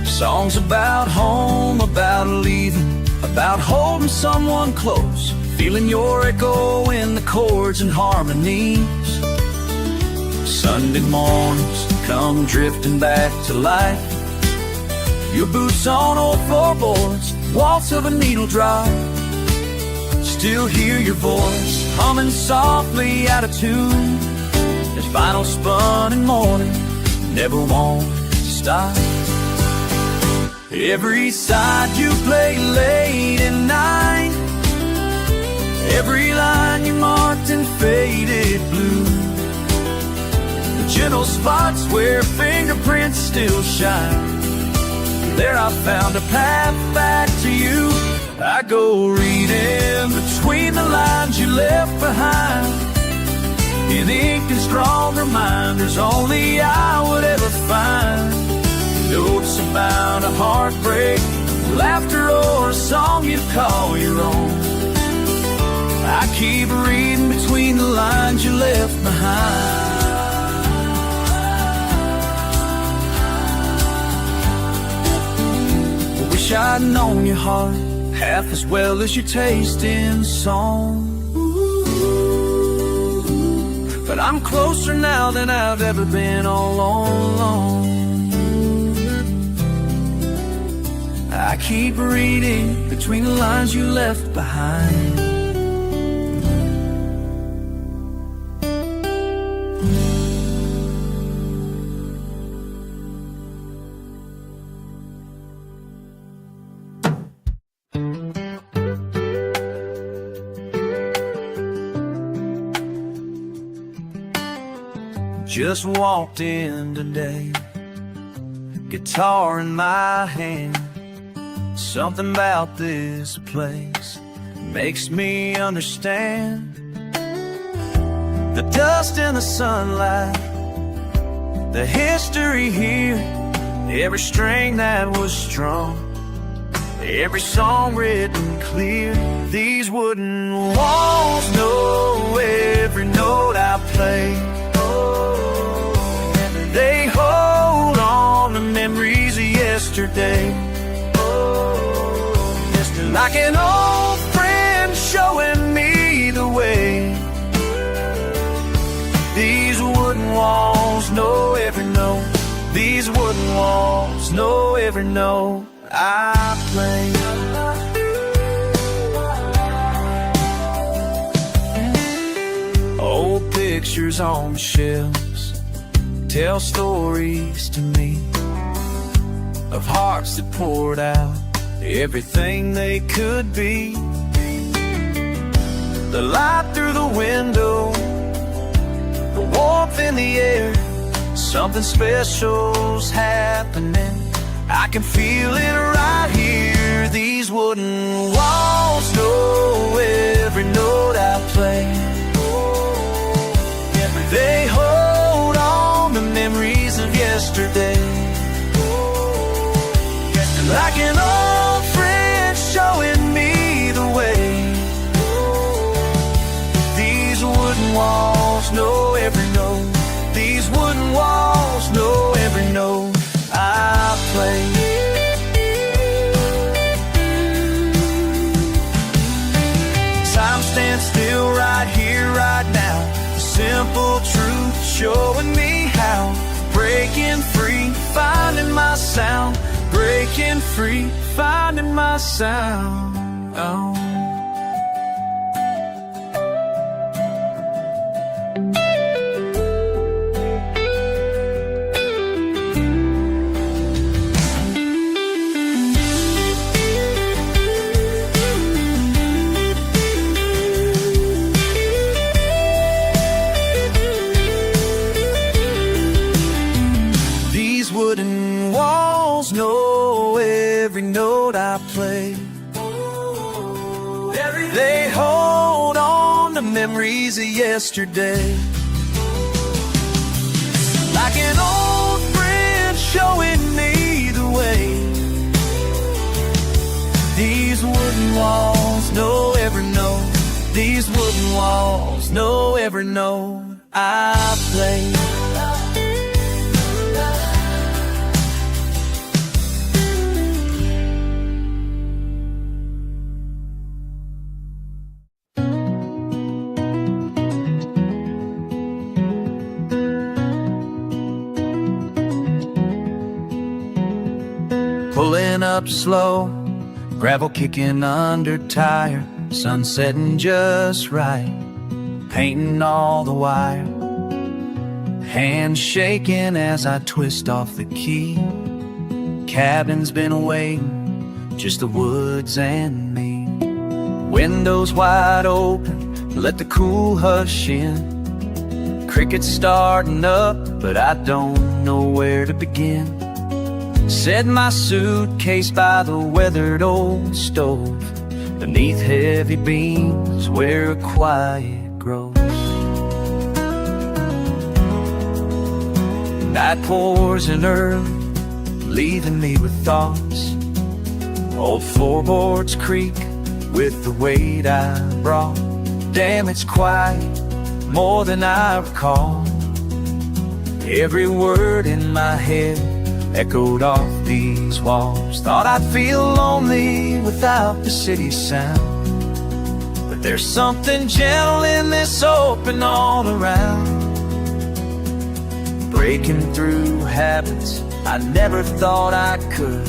Songs about home, about leaving, about holding someone close, feeling your echo in the chords and harmonies. Sunday mornings come drifting back to life, your boots on old floorboards, waltz of a needle drop. Still hear your voice humming softly out of tune, as vinyl spun in morning, never won't stop. Every side you play late at night, every line you marked in faded blue, the gentle spots where fingerprints still shine. There I found a path back to you. I go reading between the lines you left behind, in ink and strong reminders only I would ever find. Notes about a heartbreak, laughter, or a song you'd call your own. I keep reading between the lines you left behind. I wish I'd known your heart half as well as your taste in song, but I'm closer now than I've ever been all along. I keep reading between the lines you left behind. Just walked in today, guitar in my hand. Something about this place makes me understand. The dust and the sunlight, the history here, every string that was strung, every song written clear. These wooden walls know every note I play. They hold on to memories of yesterday, like an old friend showing me the way. These wooden walls know every note, these wooden walls know every note I play. Old pictures on the shelves tell stories to me of hearts that poured out everything they could be. The light through the window, the warmth in the air, something special's happening. I can feel it right here. These wooden walls know every note I play. They hold on to memories of yesterday, like an old friend showing me the way. These wooden walls know every note, these wooden walls know every note I play. Time stands still right here, right now. Simple truth showing me how. Breaking free, finding my sound. Breaking free, finding my sound. Oh. Wooden walls know every note I play. They hold on to memories of yesterday, like an old friend showing me the way. These wooden walls know every note. These wooden walls know every note I play. Pulling up slow, gravel kicking under tire, sun setting just right, painting all the wire, hands shaking as I twist off the key. Cabin's been awaiting, just the woods and me. Windows wide open, let the cool hush in. Crickets starting up, but I don't know where to begin. Set my suitcase by the weathered old stove, beneath heavy beams where a quiet grows. Night pours in early, leaving me with thoughts. Old floorboards creak with the weight I brought. Damn, it's quiet, more than I recall. Every word in my head echoed off these walls. Thought I'd feel lonely without the city's sound, but there's something gentle in this open all around. Breaking through habits I never thought I could,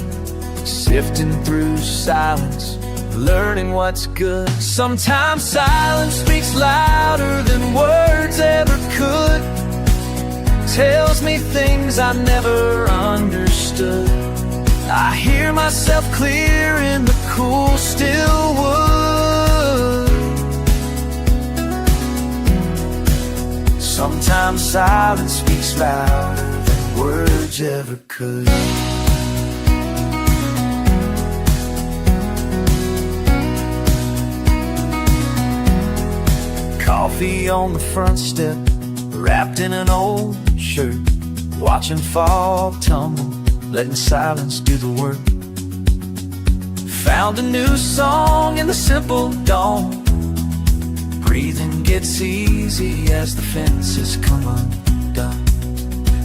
sifting through silence, learning what's good. Sometimes silence speaks louder than words ever could, tells me things I never understood. I hear myself clear in the cool, still wood. Sometimes silence speaks louder than words ever could. Coffee on the front step, wrapped in an old shirt, watching fog tumble, letting silence do the work. Found a new song in the simple dawn. Breathing gets easy as the fences come undone.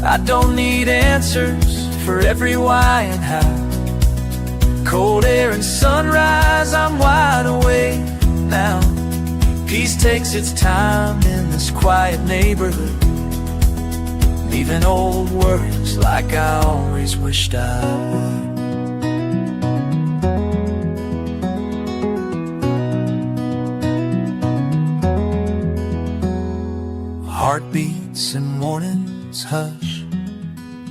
I don't need answers for every why and how. Cold air and sunrise, I'm wide awake now. Peace takes its time in this quiet neighborhood, leaving old worries like I always wished I would. Heartbeats and mornings hush,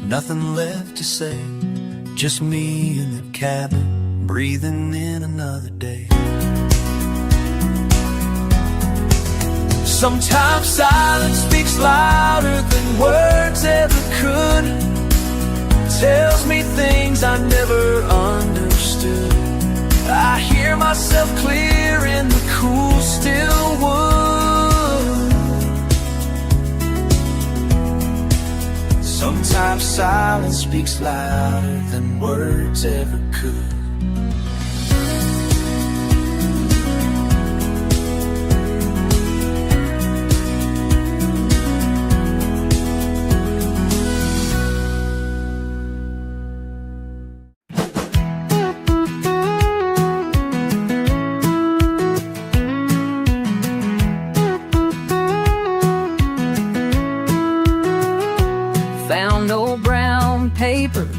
nothing left to say, just me in the cabin, breathing in another day. Sometimes silence speaks louder than words ever could, tells me things I never understood. I hear myself clear in the cool, still wood. Sometimes silence speaks louder than words ever could.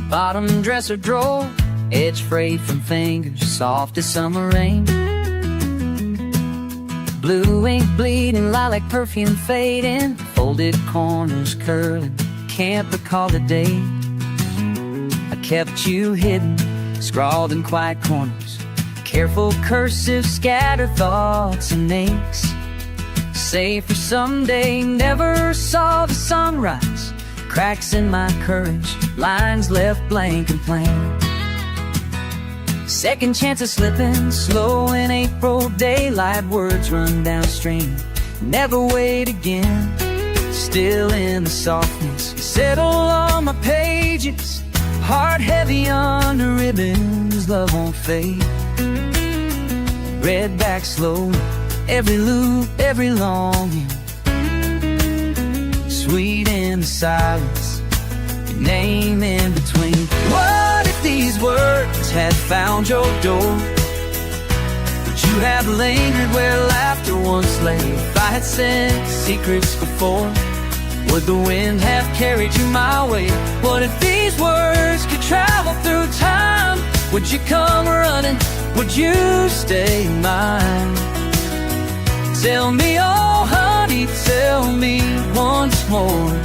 Bottom dresser drawer, edge frayed from fingers, soft as summer rain. Blue ink bleeding, lilac perfume fading, folded corners curling, can't recall the date. I kept you hidden, scrawled in quiet corners, careful cursive, scattered thoughts and aches. Save for someday, never saw the sunrise. Cracks in my courage, lines left blank and plain. Second chances slipping, slow in April daylight, words run downstream, never wait again. Still in the softness, settle on my pages, heart heavy under ribbons, love won't fade. read back slowly, every loop, every longing. Sweet in the silence, your name in between. What if these words had found your door? Would you have lingered where laughter once lay? If I had said secrets before, would the wind have carried you my way? What if these words could travel through time? Would you come running? Would you stay mine? Tell me, oh honey, tell me once more.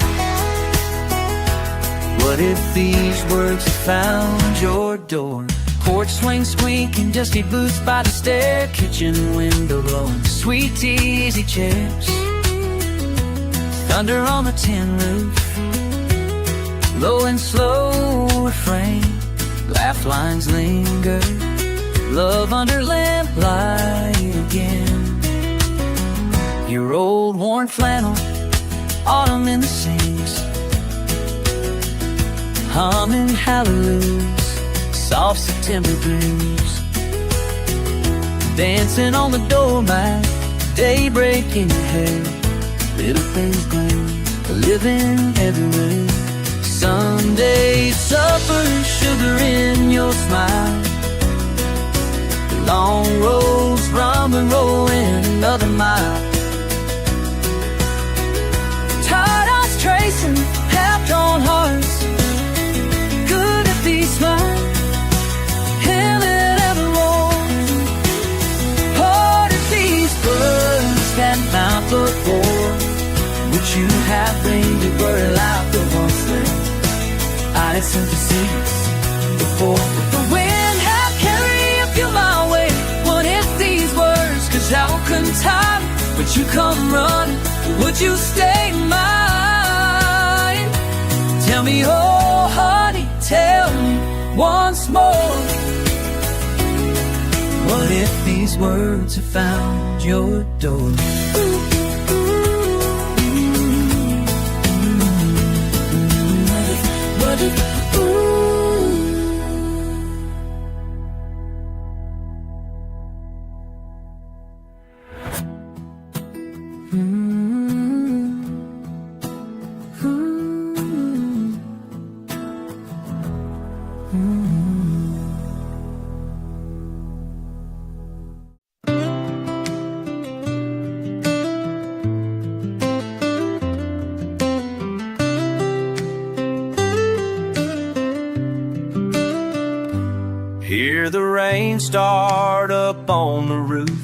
What if these words found your door? Porch swing squeaking, dusty boots by the stair, kitchen window blowing, sweet easy chairs, thunder on the tin roof, low and slow refrain, laugh lines linger, love under lamplight again. Your old worn flannel, autumn in the sinks, humming hallelujahs, soft September dreams, dancing on the doormat, daybreak in your hair, little things gleam, living everywhere. Sunday supper, sugar in your smile, the long roads rumble, rolling another mile. Tired eyes tracing half-drawn hearts, good if these smile, hill it ever rolls. Hard if these birds that mount before, would you have blamed it were loud the once there? I had sent the seas before. If the wind had carried a few mile away, what if these words could travel couldn't time? Would you come running? Would you stay mine? Tell me, oh honey, tell me once more. What if these words have found your door? Hear the rain start up on the roof,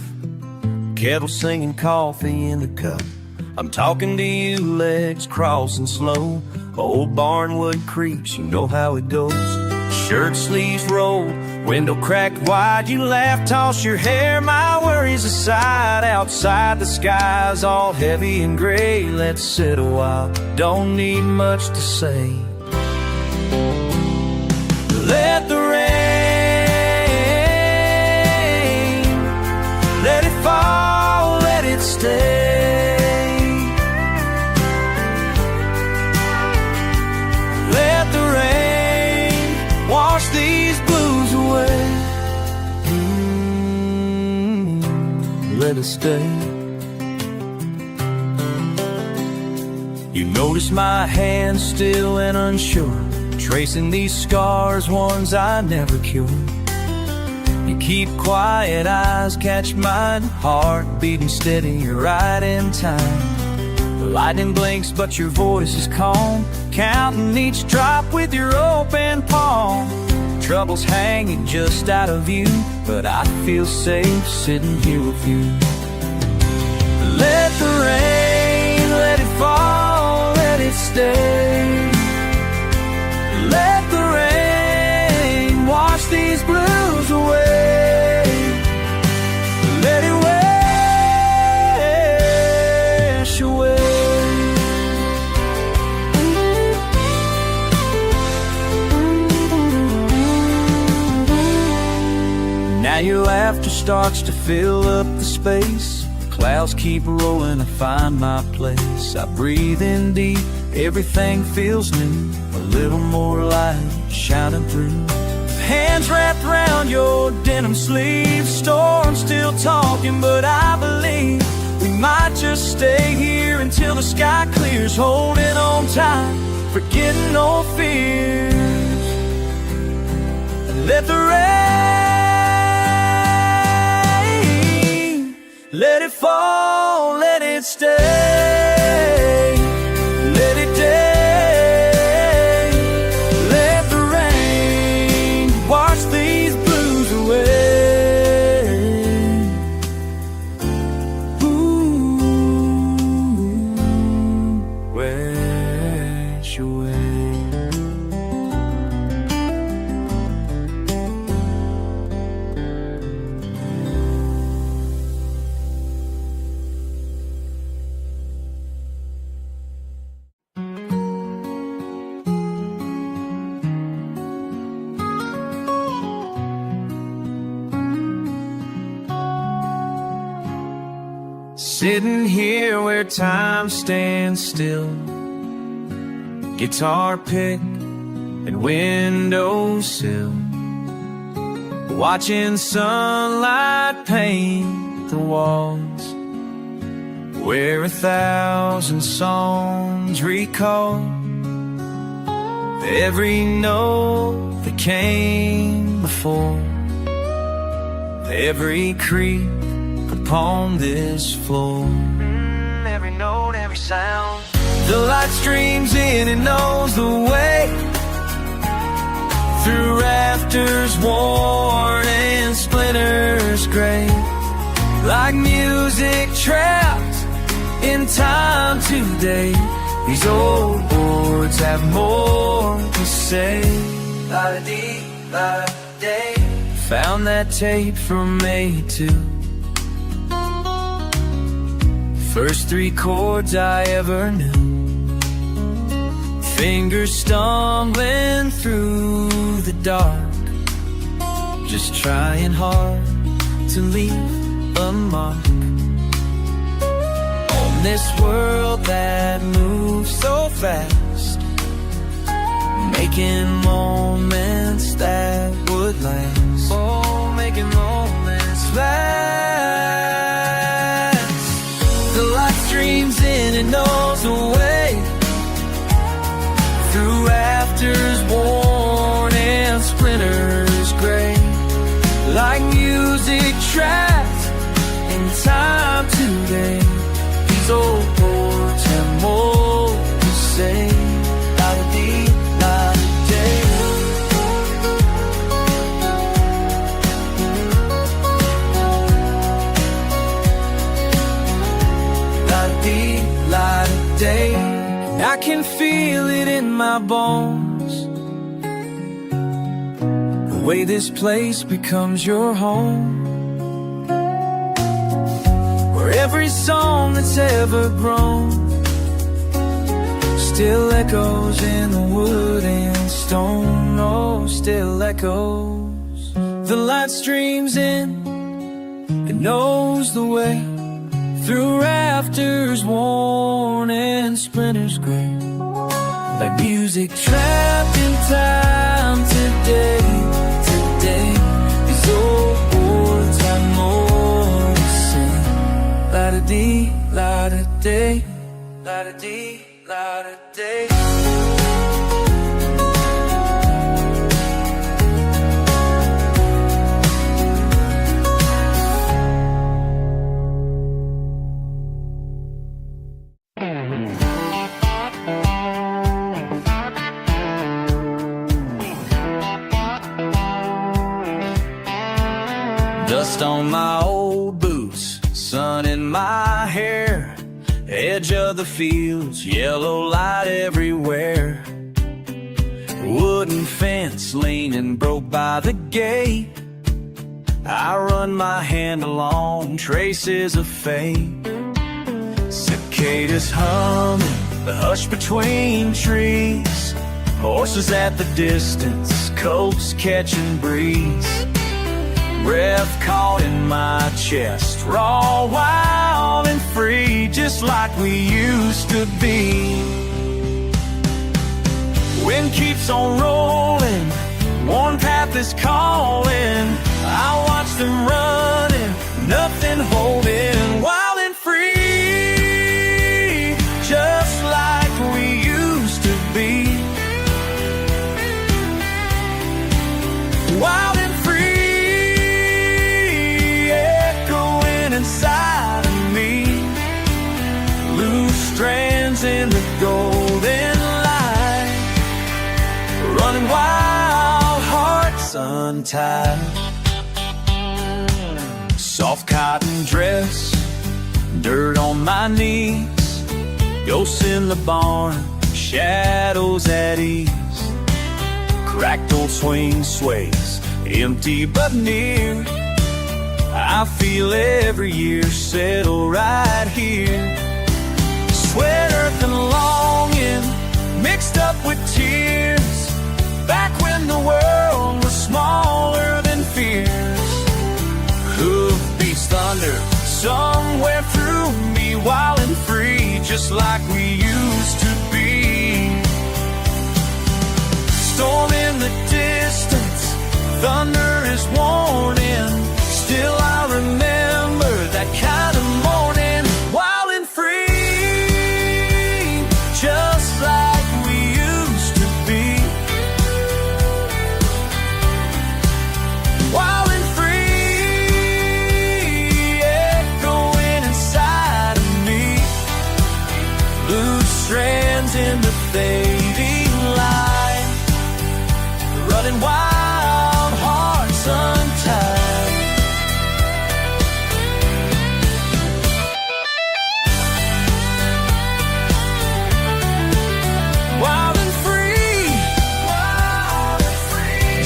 kettle singing, coffee in the cup. I'm talking to you, legs crossing slow, old barnwood creeps, you know how it goes. Shirt sleeves rolled, window cracked wide, you laugh, toss your hair, my worries aside. Outside the sky's all heavy and gray, let's sit a while, don't need much to say. Let the let it fall, let it stay. Let the rain wash these blues away. Let it stay. You notice my hands still and unsure, tracing these scars, ones I never cured. You keep quiet, eyes catch mine, heart beating steady, you're right in time. The lightning blinks, but your voice is calm, counting each drop with your open palm. Trouble's hanging just out of view, but I feel safe sitting here with you. Let the rain, let it fall, let it stay. Let the rain wash these blues away. Let it wash away. Now your laughter starts to fill up the space, clouds keep rolling, I find my place. I breathe in deep, everything feels new, a little more light shining through. hands wrapped around your denim sleeve. Storm still talking, but I believe we might just stay here until the sky clears, holding on tight, forgetting old fears. Let the rain, let it fall, let it stay, let it day. Let the rain wash these blues away. Ooh, wash away. Sitting here where time stands still, guitar pick and windowsill, watching sunlight paint the walls, where 1,000 songs recall every note that came before, every creep upon this floor. Every note, every sound. The light streams in and knows the way through rafters worn and splinters gray, like music trapped in time today. These old boards have more to say. La-da-dee, la-da-day. Found that tape from '82. First 3 chords I ever knew. Fingers stumbling through the dark, just trying hard to leave a mark on this world that moves so fast, making moments that would last. Oh, making moments last. The light streams in and knows the way through rafters worn and splinters gray, like music trapped in time today. These old boards have more to say. La-da-dee, la-da-day. La-da-dee, la-da-day. I can feel it in my bones, the way this place becomes your home, where every song that's ever grown still echoes in the wood and stone. Oh, still echoes. The light streams in and knows the way through rafters worn and splinters gray, like music trapped in time today. Today, these old boards have more to say. La-da-dee, la-da-day, la-da-dee, la-da-day. Dust on my old boots, sun in my hair, edge of the fields, yellow light everywhere. Wooden fence leaning broke by the gate. I run my hand along traces of fate. Cicadas humming, the hush between trees, horses at the distance, coats catching breeze. Breath caught in my chest, raw, wild and free, just like we used to be. Wind keeps on rolling, One path is calling, I watch them running, nothing holding, wild and free, just like we used to be. Wild and free, echoing inside of me, loose strands in the golden light, running wild, hearts untied. Soft cotton dress, dirt on my knees, ghosts in the barn, shadows at ease. Cracked old swing sways, empty but near. I feel every year settle right here. Sweat, earth, and longing mixed up with tears. Back when the world was smaller than fears. Hoof beats thunder somewhere through me, wild and free, just like we used to be. Storm in the distance, thunder is warning. Still I remember that kind of morning, wild and free, just like we used to be. Wild and free, echoing inside of me, loose strands in the fading light, running wild, hearts untied. Wild and free,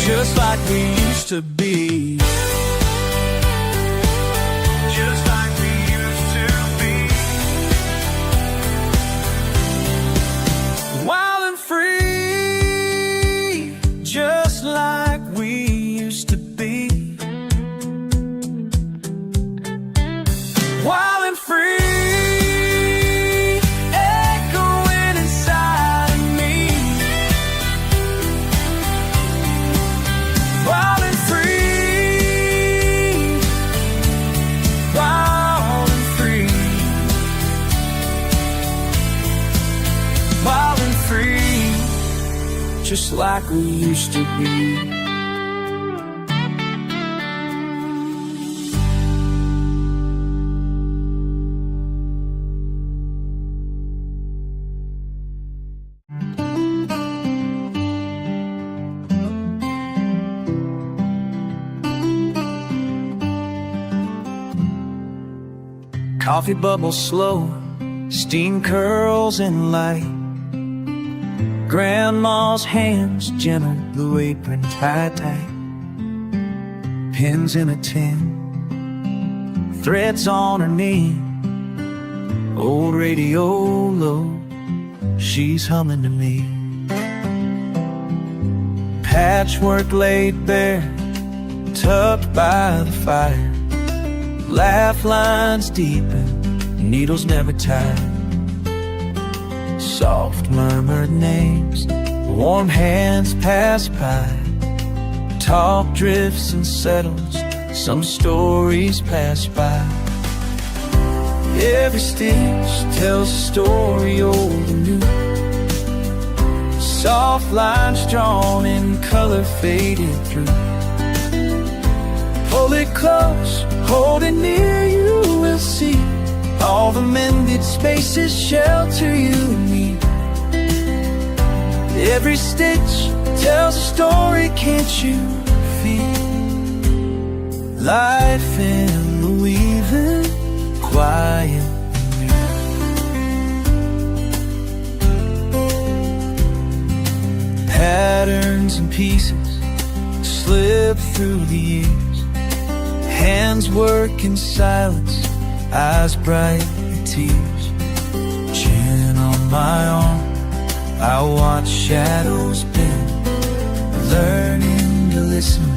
just like we used to be. Just like we used to be. Wild and free, just like we used to be. Wild and free, echoing inside of me. Wild and free, wild and free, wild and free, just like we used to be. Coffee bubbles slow, steam curls in light. Grandma's hands gentle, blue apron tight. Pins in a tin, threads on her knee. Old radio low, she's humming to me. Patchwork laid bare, tucked by the fire. Laugh lines deepen, needles never tied. Soft murmured names, warm hands pass by. Talk drifts and settles, some stories pass by. Every stitch tells a story old and new. Soft lines drawn in color faded through. Pull it close, hold it near, you will see all the mended spaces shelter you and me. Every stitch tells a story, can't you feel? Life in the weaving, quiet and new. Patterns and pieces slip through the years. Hands work in silence, eyes bright with tears. Chin on my arm, I watch shadows bend, learning to listen,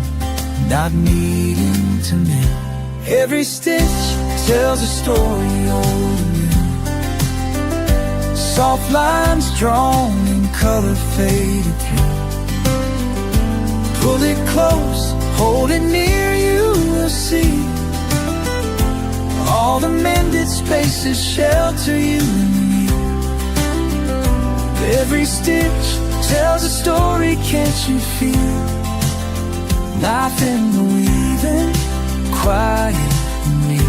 not needing to mend. Every stitch tells a story old and new. Soft lines drawn in color faded through. Pull it close, hold it near, you will see all the mended spaces shelter you and me. Every stitch tells a story, can't you feel? Life in the weaving, quiet and near.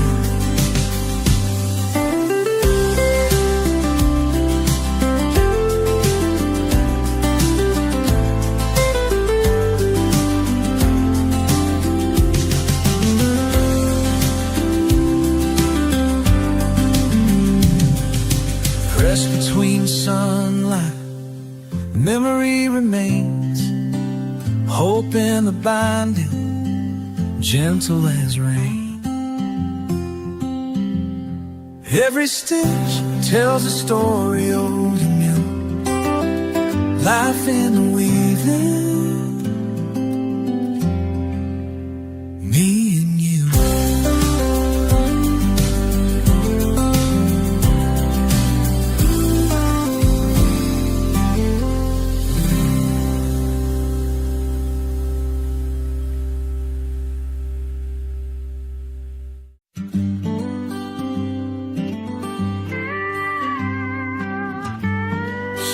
Between sunlight, memory remains, hope in the binding, gentle as rain. Every stitch tells a story old and new, life in the weaving, me and you.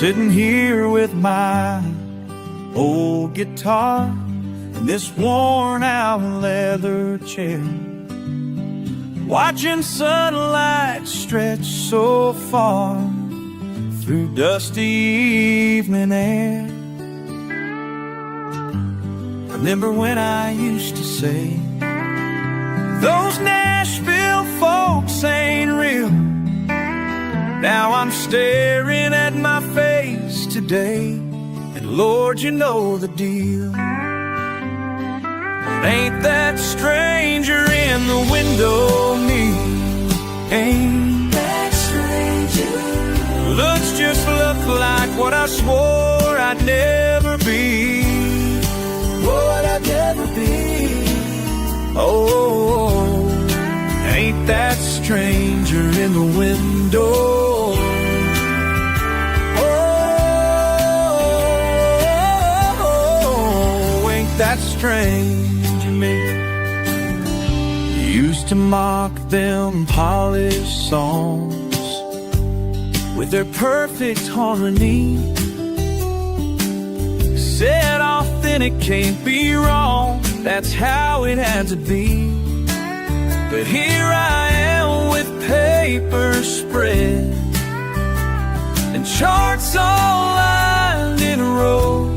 Sitting here with my old guitar in this worn out leather chair, watching sunlight stretch so far through dusty evening air. Remember when I used to say, those Nashville folks ain't real. Now I'm staring at my face today, and Lord, you know the deal. Ain't that stranger in the window me? Ain't that stranger? Looks just like what I swore I'd never be. What I'd never be. Oh, ain't that stranger in the window? That strange me. Used to mock them polished songs with their perfect harmony. Said authentic can't be wrong, that's how it had to be. But here I am with paper spread and charts all lined in rows.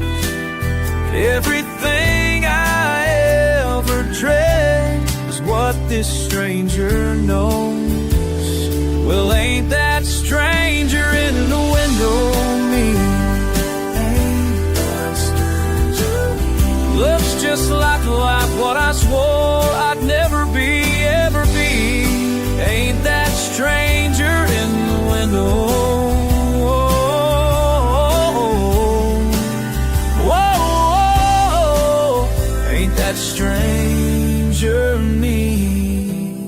Everything I ever dread is what this stranger knows. Well, ain't that stranger in the window me? Ain't that stranger? Looks just like what I swore I'd never be, ever be. Ain't that stranger in the window? That stranger me,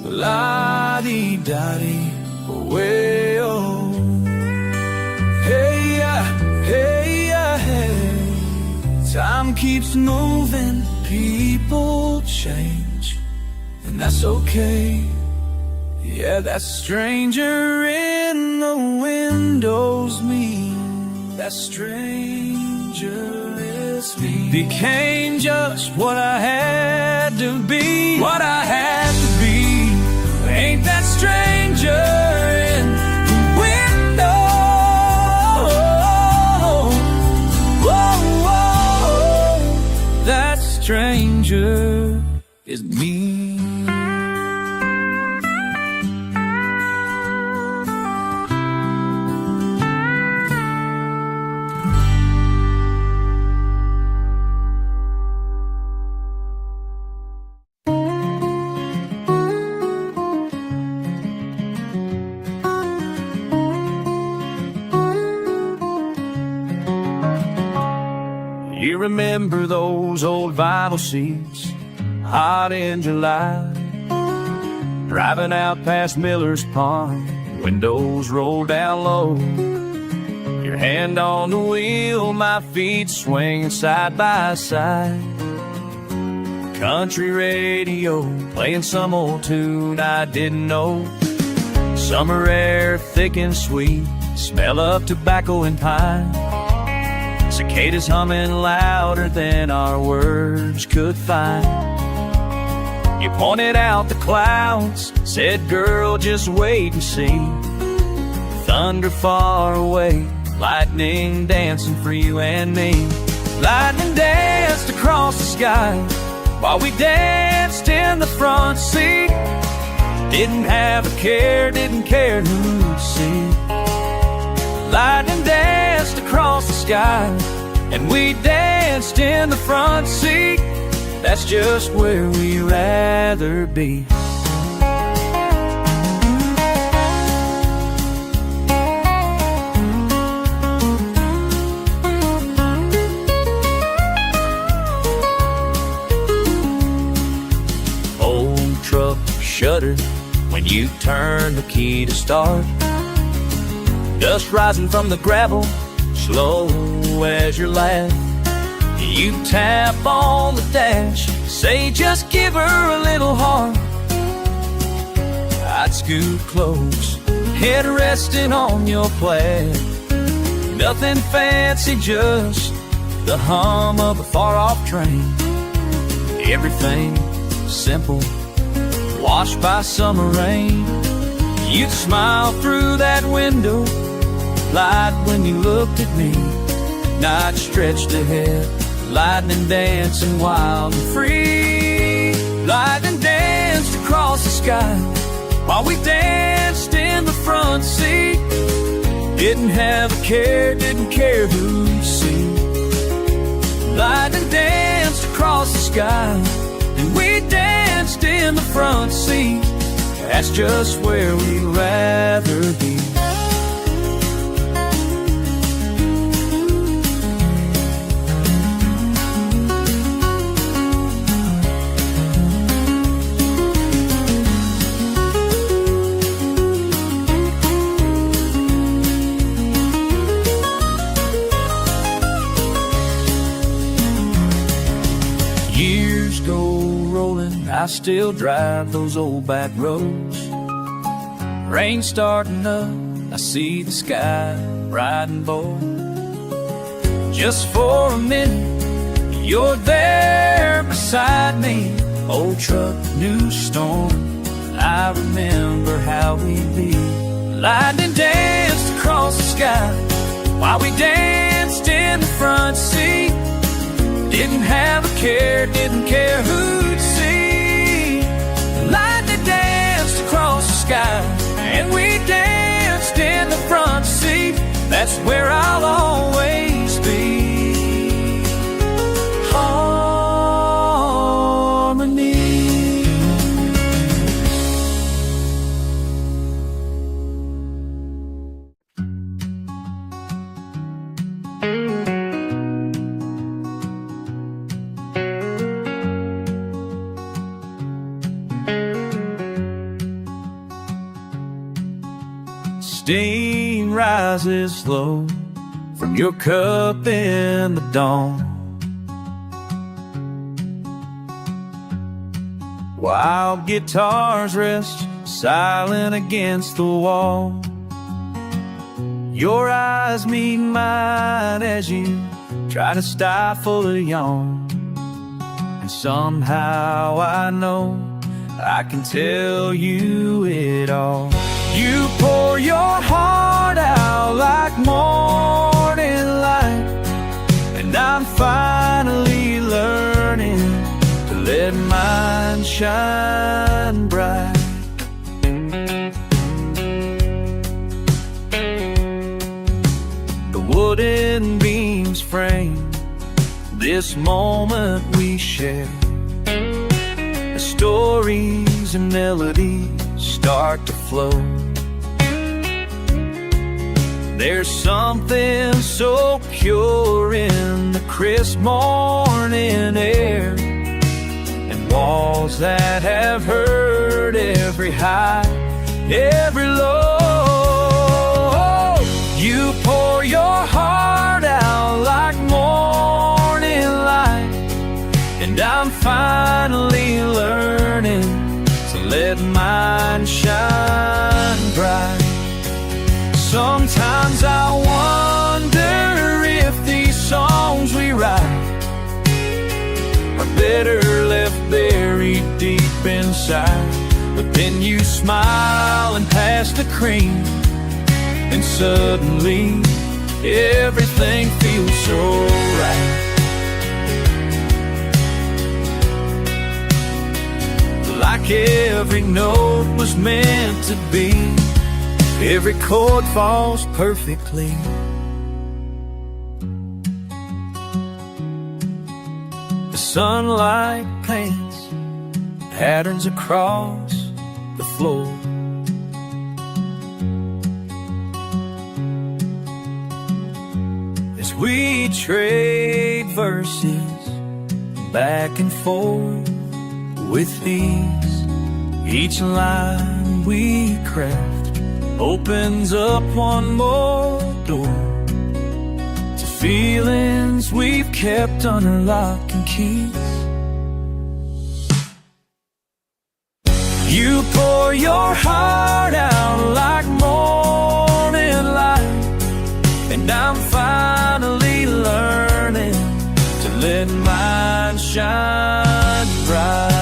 la-dee-da-dee, way-oh. Hey. Time keeps moving, people change, and that's okay. Yeah, that stranger in the window's me. That stranger is me. Became just what I had to be. What I had to be. Ain't that stranger in the window? Whoa. That stranger is me. You remember those old vinyl seats, hot in July, driving out past Miller's Pond, windows rolled down low, your hand on the wheel, my feet swinging side by side. Country radio, playing some old tune I didn't know. Summer air, thick and sweet, smell of tobacco and pine. Cicadas humming louder than our words could find. You pointed out the clouds, said, girl, just wait and see. Thunder far away, lightning dancing for you and me. Lightning danced across the sky while we danced in the front seat. Didn't have a care, didn't care who'd see. Lightning danced across the sky and we danced in the front seat. That's just where we'd rather be. Old truck shuddered when you turned the key to start. Dust rising from the gravel, slow as your laugh. You tap on the dash, say just give her a little heart. I'd scoot close, head resting on your plaid. Nothing fancy, just the hum of a far-off train. Everything simple, washed by summer rain. You'd smile through that window, light when you looked at me. Night stretched ahead, lightning dancing wild and free. Lightning danced across the sky while we danced in the front seat. Didn't have a care, didn't care who'd see. Lightning danced across the sky and we danced in the front seat. That's just where we'd rather be. Years go rolling, I still drive those old back roads. Rain starting up, I see the sky bright and bold. Just for a minute, you're there beside me. Old truck, new storm, I remember how we'd be. Lightning danced across the sky while we danced in the front seat. Didn't have a care, didn't care who'd see. Lightning danced across the sky and we danced in the front seat. That's where I'll always be. Harmony. Steam rises slow from your cup in the dawn, while guitars rest silent against the wall. Your eyes meet mine as you try to stifle a yawn. And somehow I know I can tell you it all. You pour your heart out like morning light, and I'm finally learning to let mine shine bright. The wooden beams frame this moment we share. The stories and melodies start to flow. There's something so pure in the crisp morning air, and walls that have heard every high, every low. You pour your heart yearning, so let mine shine bright. Sometimes I wonder if these songs we write are better left buried deep inside. But then you smile and pass the cream, and suddenly everything feels so right. Like every note was meant to be, every chord falls perfectly. The sunlight paints patterns across the floor. As we trade verses back and forth with ease, each line we craft opens up one more door to feelings we've kept under lock and keys. You pour your heart out like morning light, and I'm finally learning to let mine shine bright.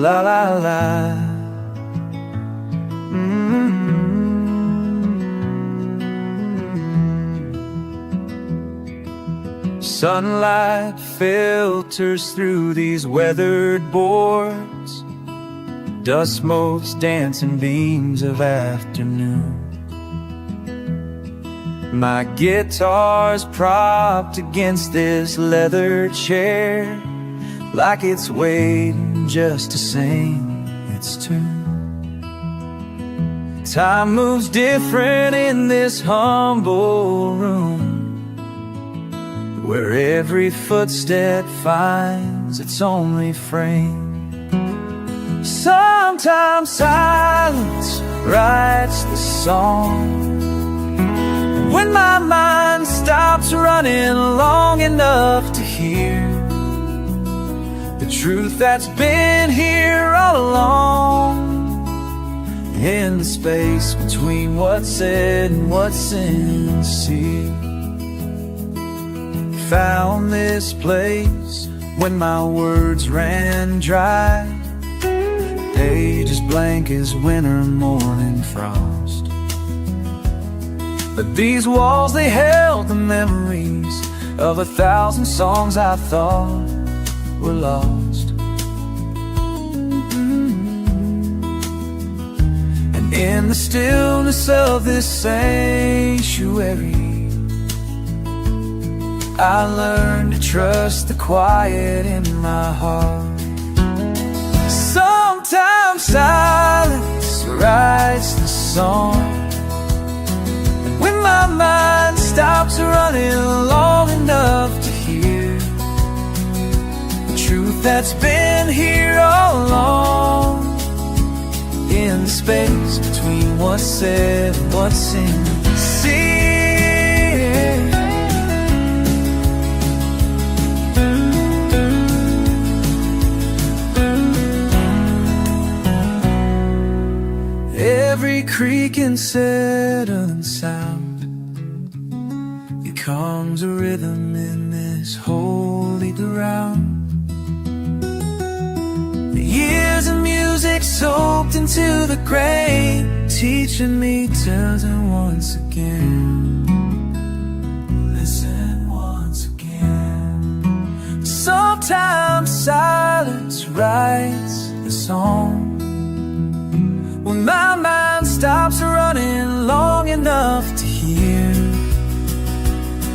La la la. Sunlight filters through these weathered boards, dust motes dancing beams of afternoon. My guitar's propped against this leather chair, like it's waiting just to sing its tune. Time moves different in this humble room, where every footstep finds its only frame. Sometimes silence writes the song, when my mind stops running long enough to hear the truth that's been here all along, in the space between what's said and what's sincere. Found this place when my words ran dry, pages blank as winter morning frost. But these walls, they held the memories of 1,000 songs I thought were lost. And in the stillness of this sanctuary, I learned to trust the quiet in my heart. Sometimes silence writes the song, and when my mind stops running long enough to hear the truth that's been here all along, in the space between what's said and what's sincere. Every creak and settling sound becomes a rhythm in this holy ground. The years of music soaked into the grain, teaching me to listen once again. Listen once again. Sometimes silence writes the song, when my mind stops running long enough to hear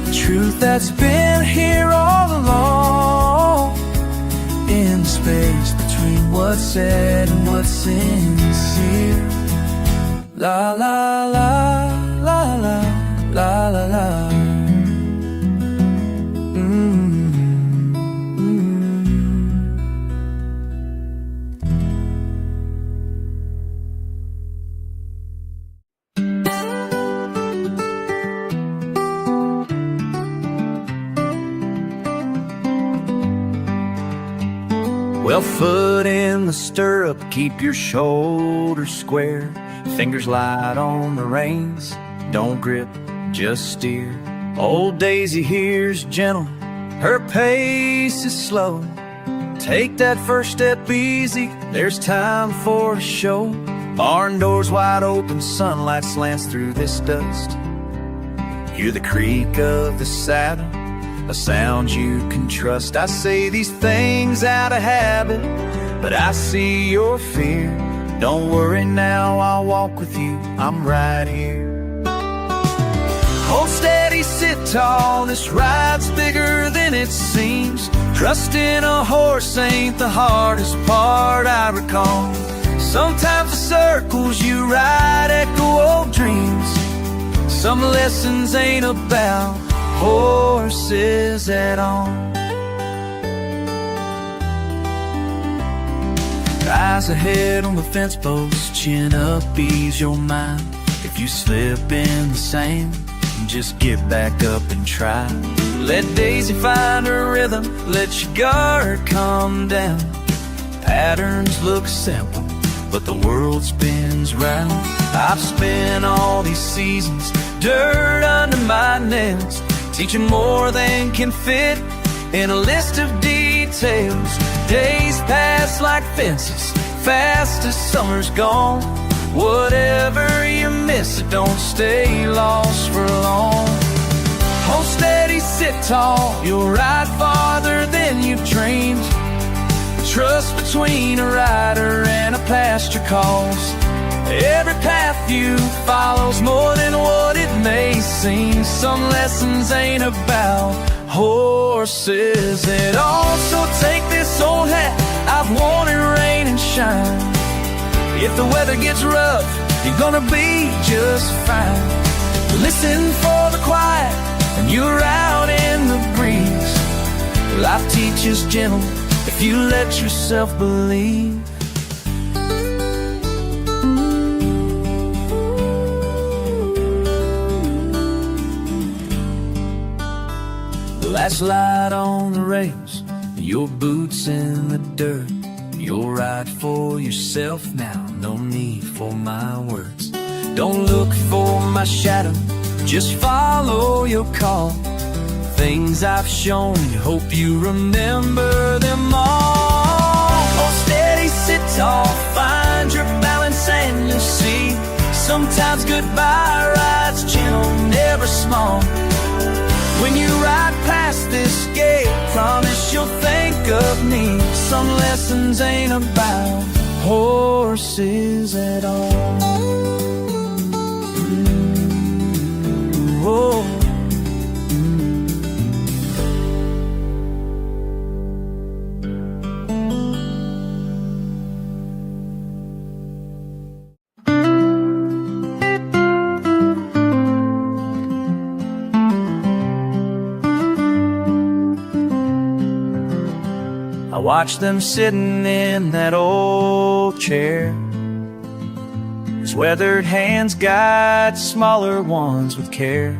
the truth that's been here all along, in the space between what's said and what's sincere. La la la la la la la la. Well, foot in the stirrup, keep your shoulders square. Fingers light on the reins, don't grip, just steer. Old Daisy here's gentle, her pace is slow. Take that first step easy, there's time for a show. Barn doors wide open, sunlight slants through this dust. Hear the creak of the saddle, a sound you can trust. I say these things out of habit, but I see your fear. Don't worry now, I'll walk with you, I'm right here. Hold steady, sit tall, this ride's bigger than it seems. Trust in a horse ain't the hardest part I recall. Sometimes the circles you ride echo old dreams. Some lessons ain't about horses at all. Eyes ahead on the fence post, chin up, ease your mind. If you slip in the sand, just get back up and try. Let Daisy find her rhythm, let your guard come down. Patterns look simple, but the world spins round. I've spent all these seasons, dirt under my nails, teaching more than can fit in a list of details. Days pass like fences, fast as summer's gone. Whatever you miss, don't stay lost for long. Hold steady, sit tall, you'll ride farther than you've dreamed. Trust between a rider and a pasture calls. Every path you follow's more than what it may seem. Some lessons ain't about horses at all. So take this old hat, I've worn it rain and shine. If the weather gets rough, you're gonna be just fine. Listen for the quiet, and you're out in the breeze. Life teaches gentle if you let yourself believe. The last light on the rails, your boots in the dirt. You'll ride for yourself now, no need for my words. Don't look for my shadow, just follow your call. Things I've shown you, hope you remember them all. Hold steady, sit tall, find your balance and you'll see. Sometimes goodbye rides gentle, never small. When you ride past this gate, promise you'll think of me. Some lessons ain't about horses at all. Oh. I watch them sitting in that old chair as weathered hands guide smaller ones with care.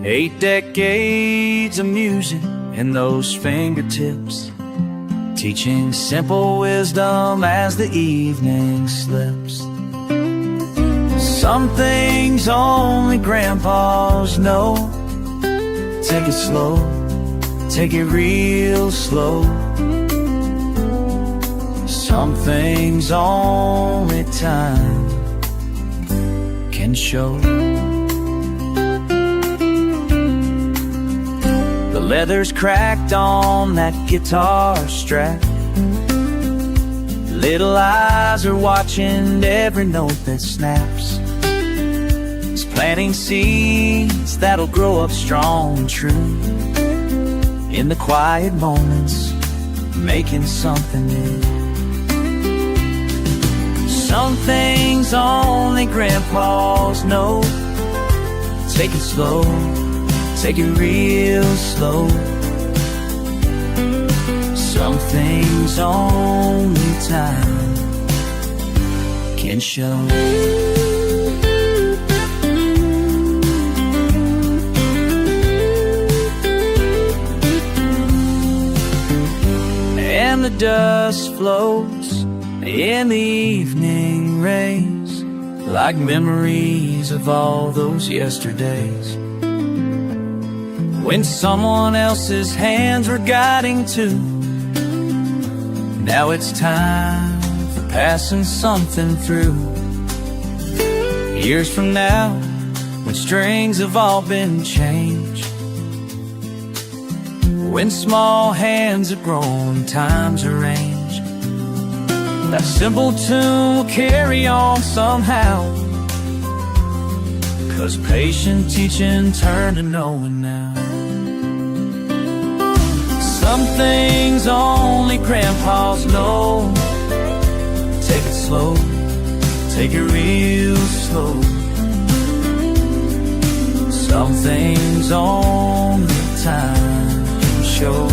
8 decades of music in those fingertips, teaching simple wisdom as the evening slips. Some things only grandpas know. Take it slow, take it real slow. Some things only time can show. The leather's cracked on that guitar strap. Little eyes are watching every note that snaps. It's planting seeds that'll grow up strong and true. In the quiet moments, making something new. Some things only grandpas know. Take it slow, take it real slow. Some things only time can show. And the dust floats in the evening rays, like memories of all those yesterdays, when someone else's hands were guiding too. Now it's time for passing something through. Years from now, when strings have all been changed, when small hands have grown, times arranged, that simple tune will carry on somehow, 'cause patient teaching turned to knowing now. Some things only grandpas know. Take it slow, take it real slow. Some things only time can show.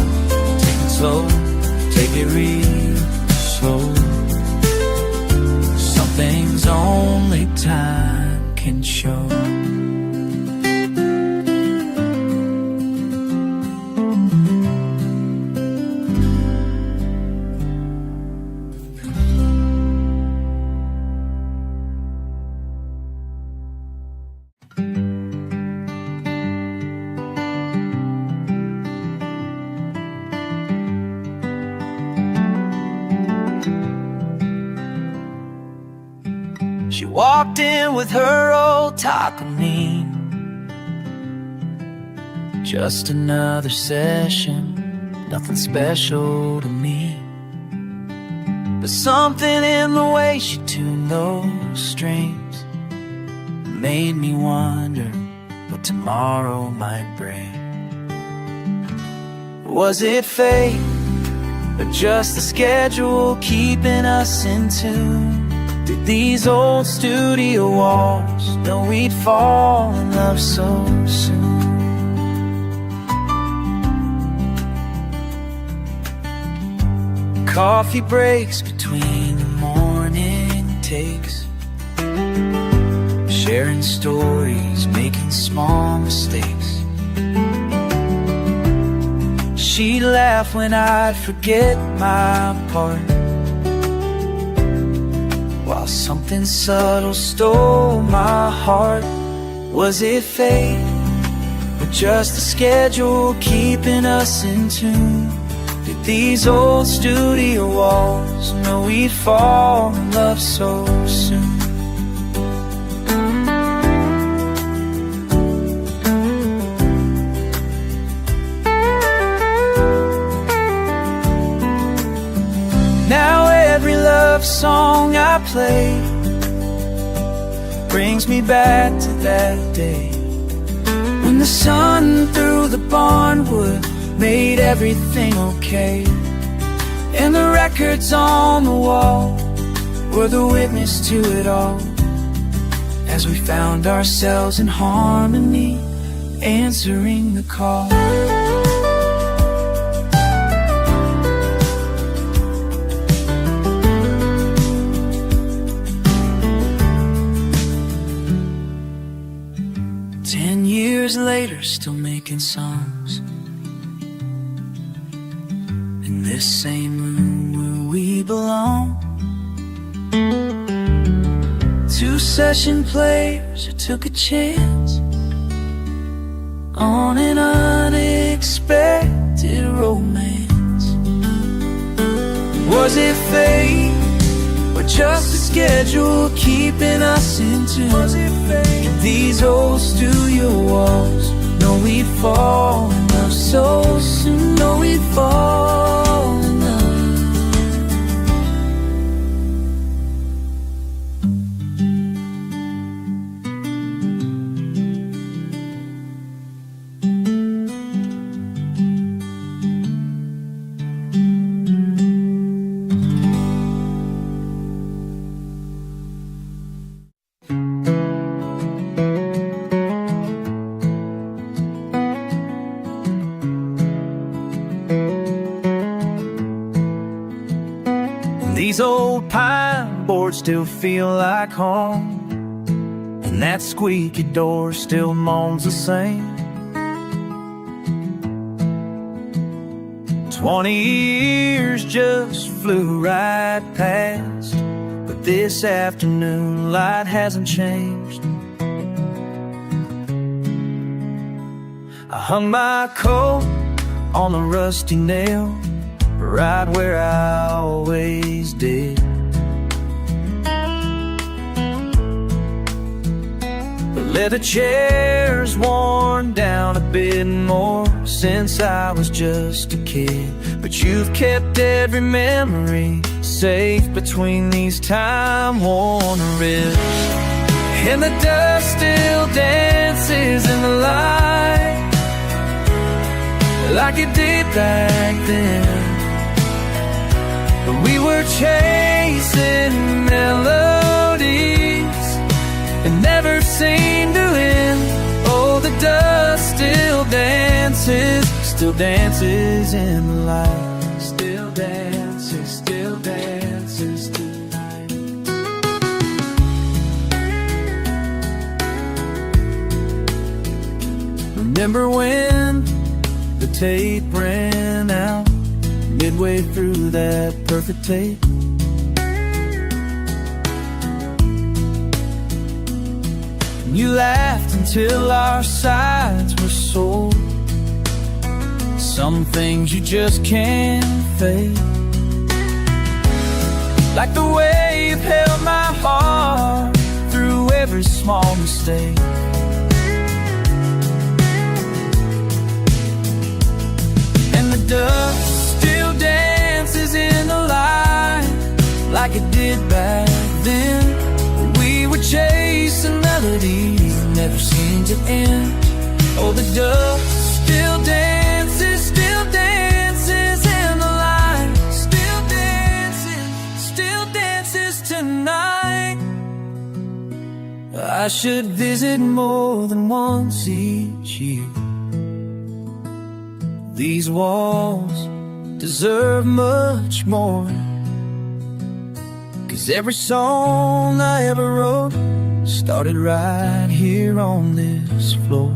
Take it slow, take it real slow. Some things only time can show. She walked in with her old tacoline. Just another session, nothing special to me. But something in the way she tuned those strings made me wonder what tomorrow might bring. Was it fate, or just the schedule keeping us in tune? Did these old studio walls know we'd fall in love so soon? Coffee breaks between the morning takes, sharing stories, making small mistakes. She'd laugh when I'd forget my part, while something subtle stole my heart. Was it fate, or just the schedule keeping us in tune? Did these old studio walls know we'd fall in love so soon? Now every love song I play brings me back to that day, when the sun through the barnwood made everything okay, and the records on the wall were the witness to it all, as we found ourselves in harmony, answering the call. 10 years later, still making songs in this same room where we belong. 2 session players who took a chance on an unexpected romance. Was it fate, or just a schedule keeping us in tune? Was it fate? Did these old studio walls know we'd fall in love so soon? Know we'd fall in love. These old pine boards still feel like home, and that squeaky door still moans the same. 20 years just flew right past, but this afternoon light hasn't changed. I hung my coat on a rusty nail, right where I always did. The leather chair's worn down a bit more since I was just a kid, but you've kept every memory safe between these time-worn ribs. And the dust still dances in the light like it did back then. But we were chasing melodies and never seemed to end. Oh, the dust still dances in the light. Still dances tonight. Remember when the tape ran out midway through that perfect tape? You laughed until our sides were sore. Some things you just can't fake, like the way you've held my heart through every small mistake. And the dust still dances in the light like it did back then. We were chasing melodies that never seemed to end. Oh, the dust still dances in the light. Still dances tonight. I should visit more than once each year. These walls deserve much more, 'cause every song I ever wrote started right here on this floor.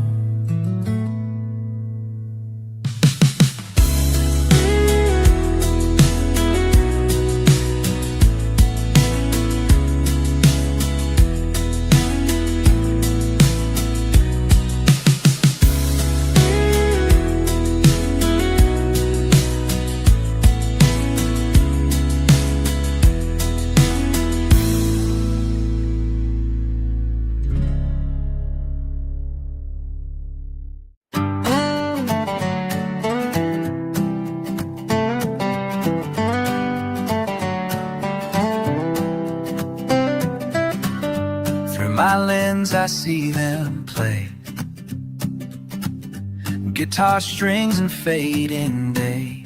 My lens, I see them play, guitar strings and fading day.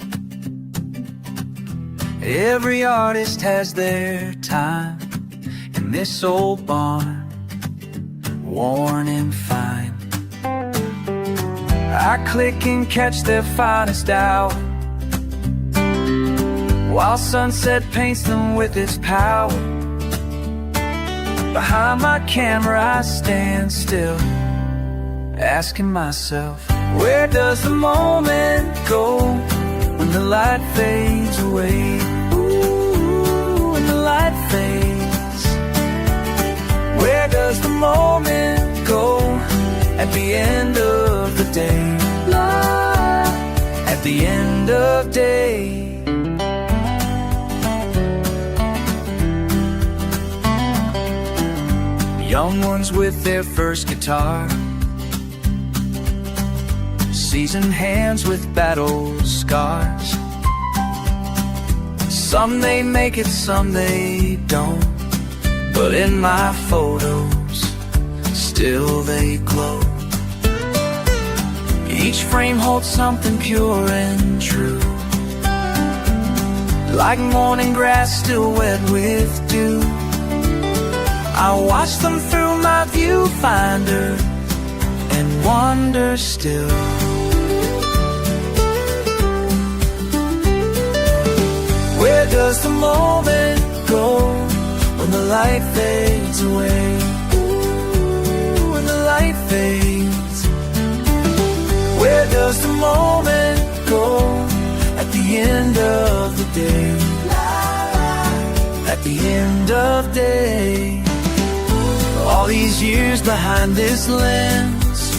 Every artist has their time in this old barn, worn and fine. I click and catch their finest hour, while sunset paints them with its power. Behind my camera I stand still, asking myself, where does the moment go when the light fades away? Ooh, when the light fades. Where does the moment go at the end of the day? At the end of day. Young ones with their first guitar, seasoned hands with battle scars. Some they make it, some they don't, but in my photos, still they glow. Each frame holds something pure and true, like morning grass still wet with dew. I watch them through my viewfinder and wonder still, where does the moment go when the light fades away? Ooh, when the light fades. Where does the moment go at the end of the day. At the end of day. All these years behind this lens,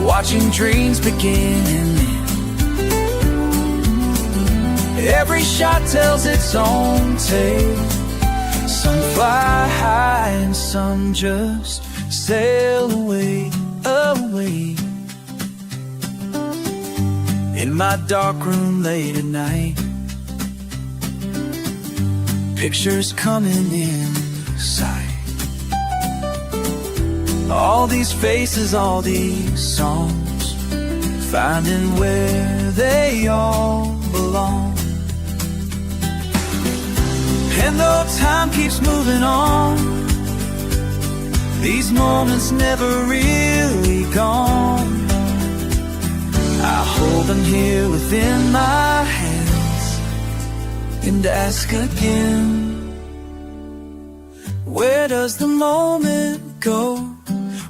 watching dreams begin and end. Every shot tells its own tale. Some fly high and some just sail away, away. In my dark room late at night, pictures coming in sight. All these faces, all these songs, finding where they all belong. And though time keeps moving on, these moments never really gone. I hold them here within my hands and ask again, where does the moment go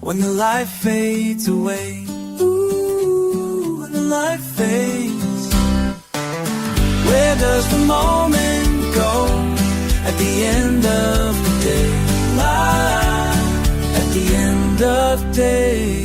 when the light fades away? Ooh, when the light fades. Where does the moment go at the end of the day? At the end of day.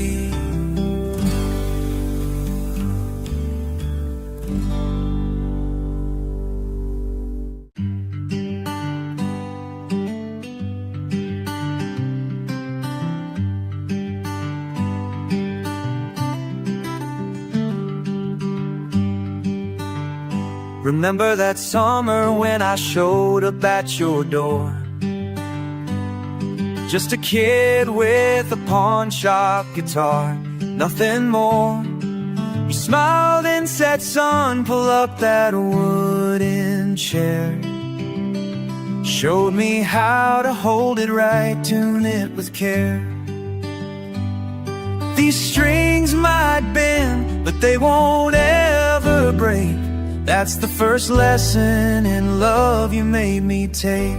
Remember that summer when I showed up at your door? Just a kid with a pawn shop guitar, nothing more. You smiled and said, son, pull up that wooden chair. Showed me how to hold it right, tune it with care. These strings might bend, but they won't ever break. That's the first lesson in love you made me take.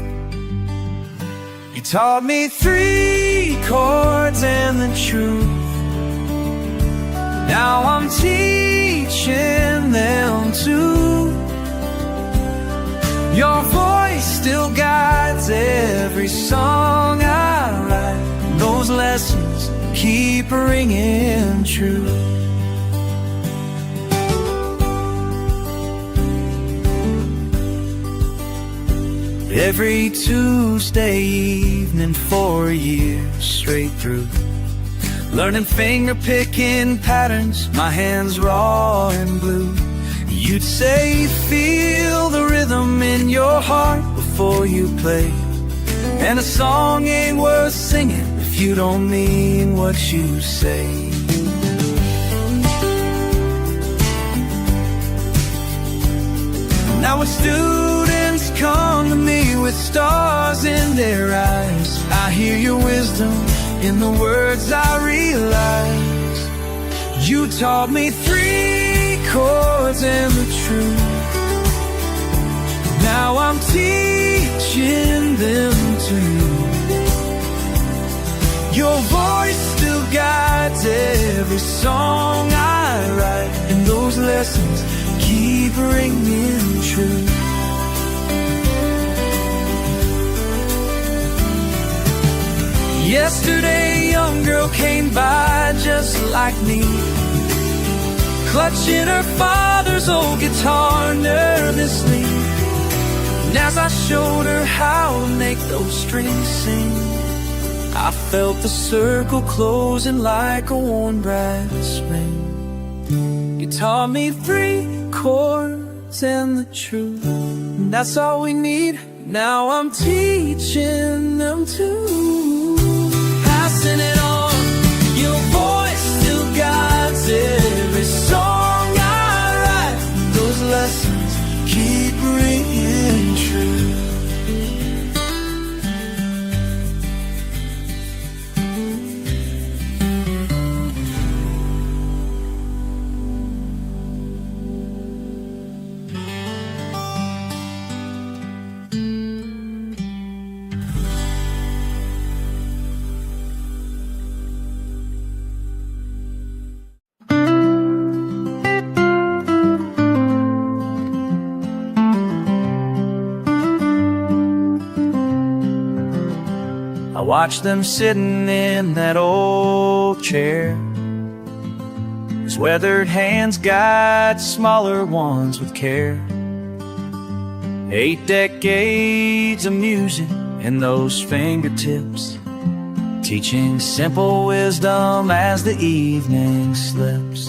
You taught me 3 chords and the truth. Now I'm teaching them too. Your voice still guides every song I write. Those lessons keep ringing true. Every Tuesday evening for a year straight through, learning finger picking patterns, my hands raw and blue. You'd say, feel the rhythm in your heart before you play. And a song ain't worth singing if you don't mean what you say. Now when students come to me with stars in their eyes, I hear your wisdom in the words I realize. You taught me 3 chords and the truth. Now I'm teaching them too. Your voice still guides every song I write, and those lessons keep ringing true. Yesterday a young girl came by just like me, clutching her father's old guitar nervously. And as I showed her how to make those strings sing, I felt the circle closing like a worn brass ring. You taught me 3 chords and the truth, and that's all we need. Now I'm teaching them too. Passing it on, your voice still guides every song I write. Those lessons keep ringing true. watch them sitting in that old chair. His weathered hands guide smaller ones with care. 8 decades of music in those fingertips, teaching simple wisdom as the evening slips.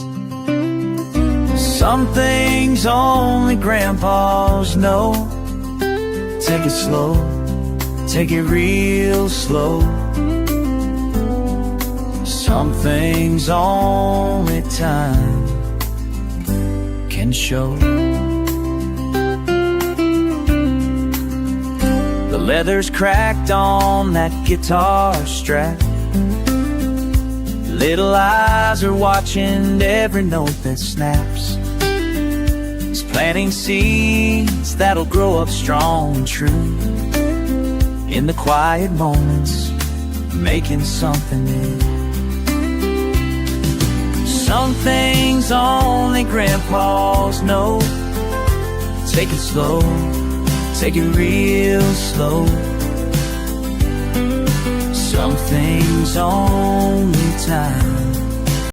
Some things only grandpas know. Take it slow, take it real slow. Some things only time can show. The leather's cracked on that guitar strap. Little eyes are watching every note that snaps. It's planting seeds that'll grow up strong and true. In the quiet moments, making something new. Some things only grandpas know. Take it slow, take it real slow. Some things only time